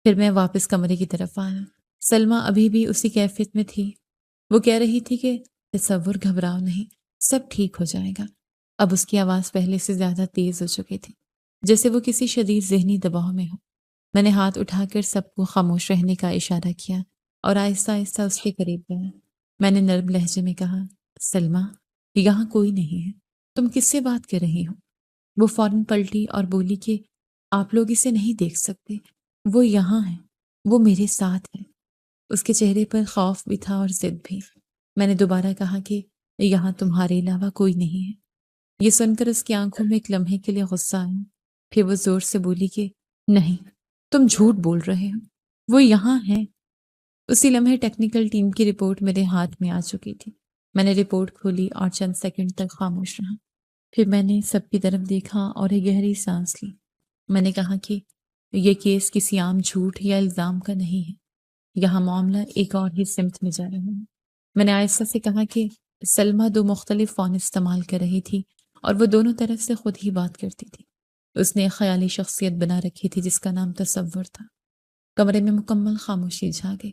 پھر میں واپس کمرے کی طرف آیا۔ سلمیٰ ابھی بھی اسی کیفیت میں تھی۔ وہ کہہ رہی تھی کہ تصور، گھبراؤ نہیں، سب ٹھیک ہو جائے گا۔ اب اس کی آواز پہلے سے زیادہ تیز ہو چکی تھی، جیسے وہ کسی شدید ذہنی دباؤ میں ہو۔ میں نے ہاتھ اٹھا کر سب کو خاموش رہنے کا اشارہ کیا اور آہستہ آہستہ اس کے قریب گیا۔ میں نے نرم لہجے میں کہا، سلمیٰ، یہاں کوئی نہیں ہے، تم کس سے بات کر رہی ہو؟ وہ فوراً پلٹی اور بولی کہ آپ لوگ اسے نہیں دیکھ سکتے، وہ یہاں ہے، وہ میرے ساتھ ہے۔ اس کے چہرے پر خوف بھی تھا اور ضد بھی۔ میں نے دوبارہ کہا کہ یہاں تمہارے علاوہ کوئی نہیں ہے۔ یہ سن کر اس کی آنکھوں میں ایک لمحے کے لیے غصہ آیا، پھر وہ زور سے بولی کہ نہیں، تم جھوٹ بول رہے ہو، وہ یہاں ہے۔ اسی لمحے ٹیکنیکل ٹیم کی رپورٹ میرے ہاتھ میں آ چکی تھی۔ میں نے رپورٹ کھولی اور چند سیکنڈ تک خاموش رہا، پھر میں نے سب کی طرف دیکھا اور ایک گہری سانس لی۔ میں نے کہا کہ یہ کیس کسی عام جھوٹ یا الزام کا نہیں ہے، یہاں معاملہ ایک اور ہی سمت میں جا رہا ہے۔ میں نے آہستہ سے کہا کہ سلمیٰ دو مختلف فون استعمال کر رہی تھی اور وہ دونوں طرف سے خود ہی بات کرتی تھی۔ اس نے ایک خیالی شخصیت بنا رکھی تھی جس کا نام تصور تھا۔ کمرے میں مکمل خاموشی چھا گئی۔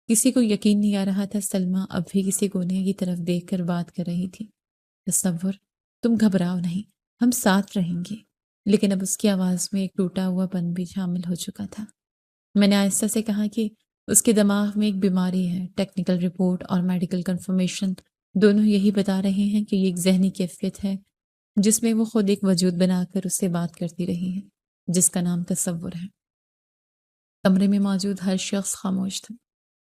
کسی کو یقین نہیں آ رہا تھا سلمیٰ اب بھی کسی کونے کی طرف دیکھ کر بات کر رہی تھی۔ تصور، تم گھبراؤ نہیں، ہم ساتھ رہیں گے۔ لیکن اب اس کی آواز میں ایک ٹوٹا ہوا پن بھی شامل ہو چکا تھا۔ میں نے آہستہ سے کہا کہ اس کے دماغ میں ایک بیماری ہے، ٹیکنیکل رپورٹ اور میڈیکل کنفرمیشن دونوں یہی بتا رہے ہیں کہ یہ ایک ذہنی کیفیت ہے جس میں وہ خود ایک وجود بنا کر اس سے بات کرتی رہی ہے، جس کا نام تصور ہے۔ کمرے میں موجود ہر شخص خاموش تھا۔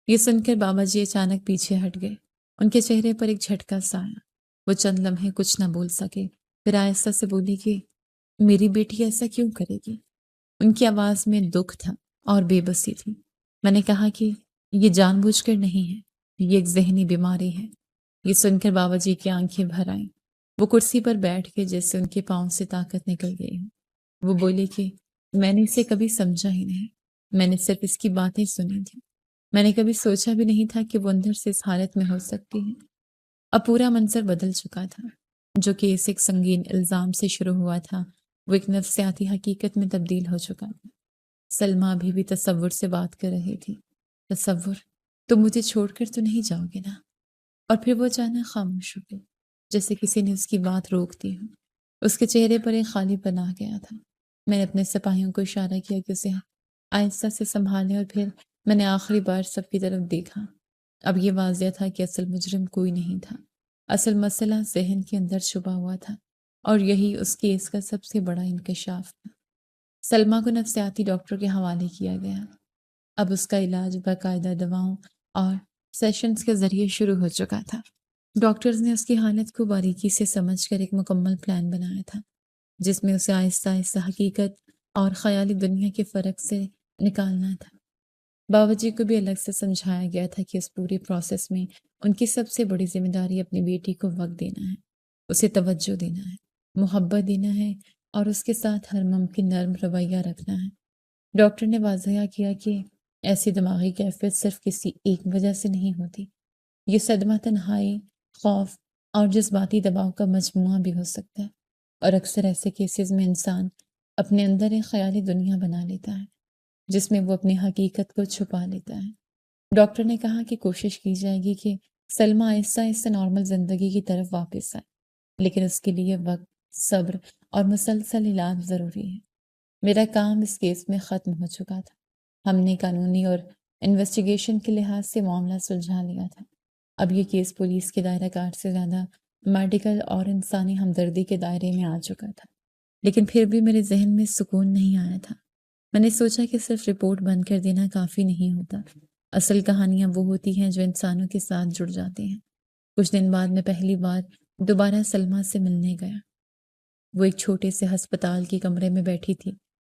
یہ سن کر بابا جی اچانک پیچھے ہٹ گئے۔ ان کے چہرے پر ایک جھٹکا سا آیا۔ وہ چند لمحے کچھ نہ بول سکے، پھر آہستہ سے بولی کہ میری بیٹی ایسا کیوں کرے گی؟ ان کی آواز میں دکھ تھا اور بے بسی تھی۔ میں نے کہا کہ یہ جان بوجھ کر نہیں ہے، یہ ایک ذہنی بیماری ہے۔ یہ سن کر بابا جی کی آنکھیں بھر آئیں۔ وہ کرسی پر بیٹھ کے جیسے ان کے پاؤں سے طاقت نکل گئی ہو۔ وہ بولے کہ میں نے اسے کبھی سمجھا ہی نہیں، میں نے صرف اس کی باتیں سنی تھی، میں نے کبھی سوچا بھی نہیں تھا کہ وہ اندر سے اس حالت میں ہو سکتی ہے۔ اب پورا منظر بدل چکا تھا۔ جو کیس ایک سنگین الزام سے شروع ہوا تھا وہ ایک نفسیاتی حقیقت میں تبدیل ہو چکا تھا۔ سلمیٰ ابھی بھی تصور سے بات کر رہی تھی۔ تصور، تم مجھے چھوڑ کر تو نہیں جاؤ گے نا؟ اور پھر وہ اچانک خاموش ہو گئی، جیسے کسی نے اس کی بات روک دی ہو۔ اس کے چہرے پر ایک خالی پن آ گیا تھا۔ میں نے اپنے سپاہیوں کو اشارہ کیا کہ اسے آہستہ سے سنبھالیں اور پھر میں نے آخری بار سب کی طرف دیکھا۔ اب یہ واضح تھا کہ اصل مجرم کوئی نہیں تھا، اصل مسئلہ ذہن کے اندر چھپا ہوا تھا اور یہی اس کیس کا سب سے بڑا انکشاف تھا۔ سلمیٰ کو نفسیاتی ڈاکٹر کے حوالے کیا گیا۔ اب اس کا علاج باقاعدہ دواؤں اور سیشنز کے ذریعے شروع ہو چکا تھا۔ ڈاکٹرز نے اس کی حالت کو باریکی سے سمجھ کر ایک مکمل پلان بنایا تھا جس میں اسے آہستہ آہستہ حقیقت اور خیالی دنیا کے فرق سے نکالنا تھا۔ بابا جی کو بھی الگ سے سمجھایا گیا تھا کہ اس پورے پروسیس میں ان کی سب سے بڑی ذمہ داری اپنی بیٹی کو وقت دینا ہے، اسے توجہ دینا ہے، محبت دینا ہے اور اس کے ساتھ ہر ممکن نرم رویہ رکھنا ہے۔ ڈاکٹر نے واضح کیا کہ ایسی دماغی کیفیت صرف کسی ایک وجہ سے نہیں ہوتی، یہ صدمہ، تنہائی، خوف اور جذباتی دباؤ کا مجموعہ بھی ہو سکتا ہے، اور اکثر ایسے کیسز میں انسان اپنے اندر ایک خیالی دنیا بنا لیتا ہے جس میں وہ اپنی حقیقت کو چھپا لیتا ہے۔ ڈاکٹر نے کہا کہ کوشش کی جائے گی کہ سلمیٰ آہستہ آہستہ نارمل زندگی کی طرف واپس آئے، لیکن اس کے لیے وقت، صبر اور مسلسل علاج ضروری ہے۔ میرا کام اس کیس میں ختم ہو چکا تھا۔ ہم نے قانونی اور انویسٹیگیشن کے لحاظ سے معاملہ سلجھا لیا تھا۔ اب یہ کیس پولیس کے دائرہ کار سے زیادہ میڈیکل اور انسانی ہمدردی کے دائرے میں آ چکا تھا، لیکن پھر بھی میرے ذہن میں سکون نہیں آیا تھا۔ میں نے سوچا کہ صرف رپورٹ بند کر دینا کافی نہیں ہوتا، اصل کہانیاں وہ ہوتی ہیں جو انسانوں کے ساتھ جڑ جاتی ہیں۔ کچھ دن بعد میں پہلی بار دوبارہ سلمیٰ سے ملنے گیا۔ وہ ایک چھوٹے سے ہسپتال کے کمرے میں بیٹھی تھی۔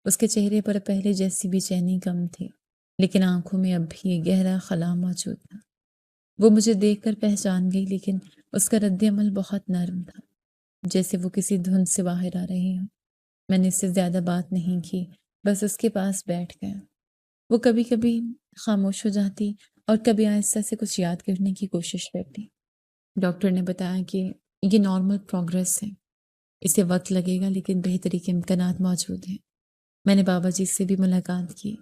اس کے چہرے پر پہلے جیسی بے چینی کم تھی، لیکن آنکھوں میں اب بھی ایک گہرا خلا موجود تھا۔ وہ مجھے دیکھ کر پہچان گئی، لیکن اس کا رد عمل بہت نرم تھا۔ جیسے وہ کسی دھن سے باہر آ رہی ہوں۔ میں نے اس سے زیادہ بات نہیں کی، بس اس کے پاس بیٹھ گیا۔ وہ کبھی کبھی خاموش ہو جاتی اور کبھی آہستہ سے کچھ یاد کرنے کی کوشش کرتی۔ ڈاکٹر نے بتایا کہ یہ نارمل پروگریس ہے، اسے وقت لگے گا لیکن بہتری کے امکانات موجود ہیں۔ میں نے بابا جی سے بھی ملاقات کی۔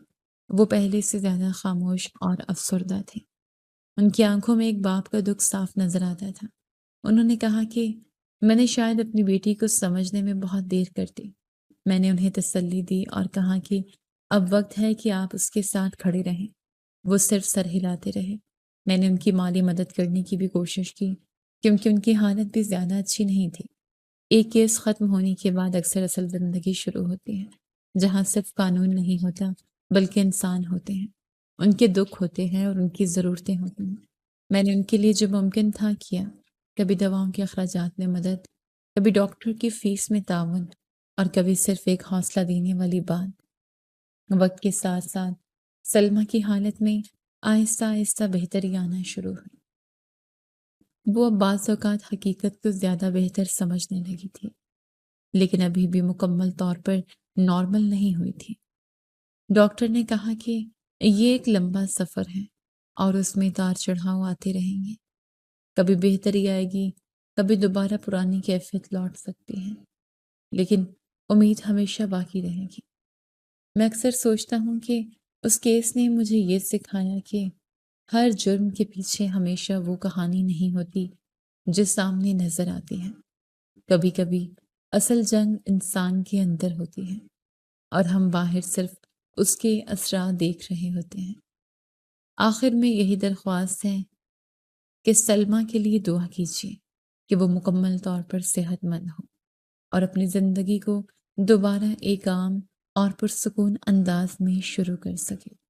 وہ پہلے سے زیادہ خاموش اور افسردہ تھے۔ ان کی آنکھوں میں ایک باپ کا دکھ صاف نظر آتا تھا۔ انہوں نے کہا کہ میں نے شاید اپنی بیٹی کو سمجھنے میں بہت دیر کر دی۔ میں نے انہیں تسلی دی اور کہا کہ اب وقت ہے کہ آپ اس کے ساتھ کھڑے رہیں۔ وہ صرف سر ہلاتے رہے۔ میں نے ان کی مالی مدد کرنے کی بھی کوشش کی کیونکہ ان کی حالت بھی زیادہ اچھی نہیں تھی۔ ایک کیس ختم ہونے کے بعد اکثر اصل زندگی شروع ہوتی ہے، جہاں صرف قانون نہیں ہوتا بلکہ انسان ہوتے ہیں، ان کے دکھ ہوتے ہیں اور ان کی ضرورتیں ہوتی ہیں۔ میں نے ان کے لیے جو ممکن تھا کیا، کبھی دواؤں کے اخراجات میں مدد، کبھی ڈاکٹر کی فیس میں تعاون اور کبھی صرف ایک حوصلہ دینے والی بات۔ وقت کے ساتھ ساتھ سلمیٰ کی حالت میں آہستہ آہستہ بہتری آنا شروع ہوئی۔ وہ اب بعض اوقات حقیقت کو زیادہ بہتر سمجھنے لگی تھی، لیکن ابھی بھی مکمل طور پر نارمل نہیں ہوئی تھی۔ ڈاکٹر نے کہا کہ یہ ایک لمبا سفر ہے اور اس میں اتار چڑھاؤ آتے رہیں گے۔ کبھی بہتری آئے گی، کبھی دوبارہ پرانی کیفیت لوٹ سکتی ہے، لیکن امید ہمیشہ باقی رہے گی۔ میں اکثر سوچتا ہوں کہ اس کیس نے مجھے یہ سکھایا کہ ہر جرم کے پیچھے ہمیشہ وہ کہانی نہیں ہوتی جو سامنے نظر آتی ہے۔ کبھی کبھی اصل جنگ انسان کے اندر ہوتی ہے اور ہم باہر صرف اس کے اثرات دیکھ رہے ہوتے ہیں۔ آخر میں یہی درخواست ہے کہ سلمیٰ کے لیے دعا کیجیے کہ وہ مکمل طور پر صحت مند ہو اور اپنی زندگی کو دوبارہ ایک عام اور پرسکون انداز میں شروع کر سکے۔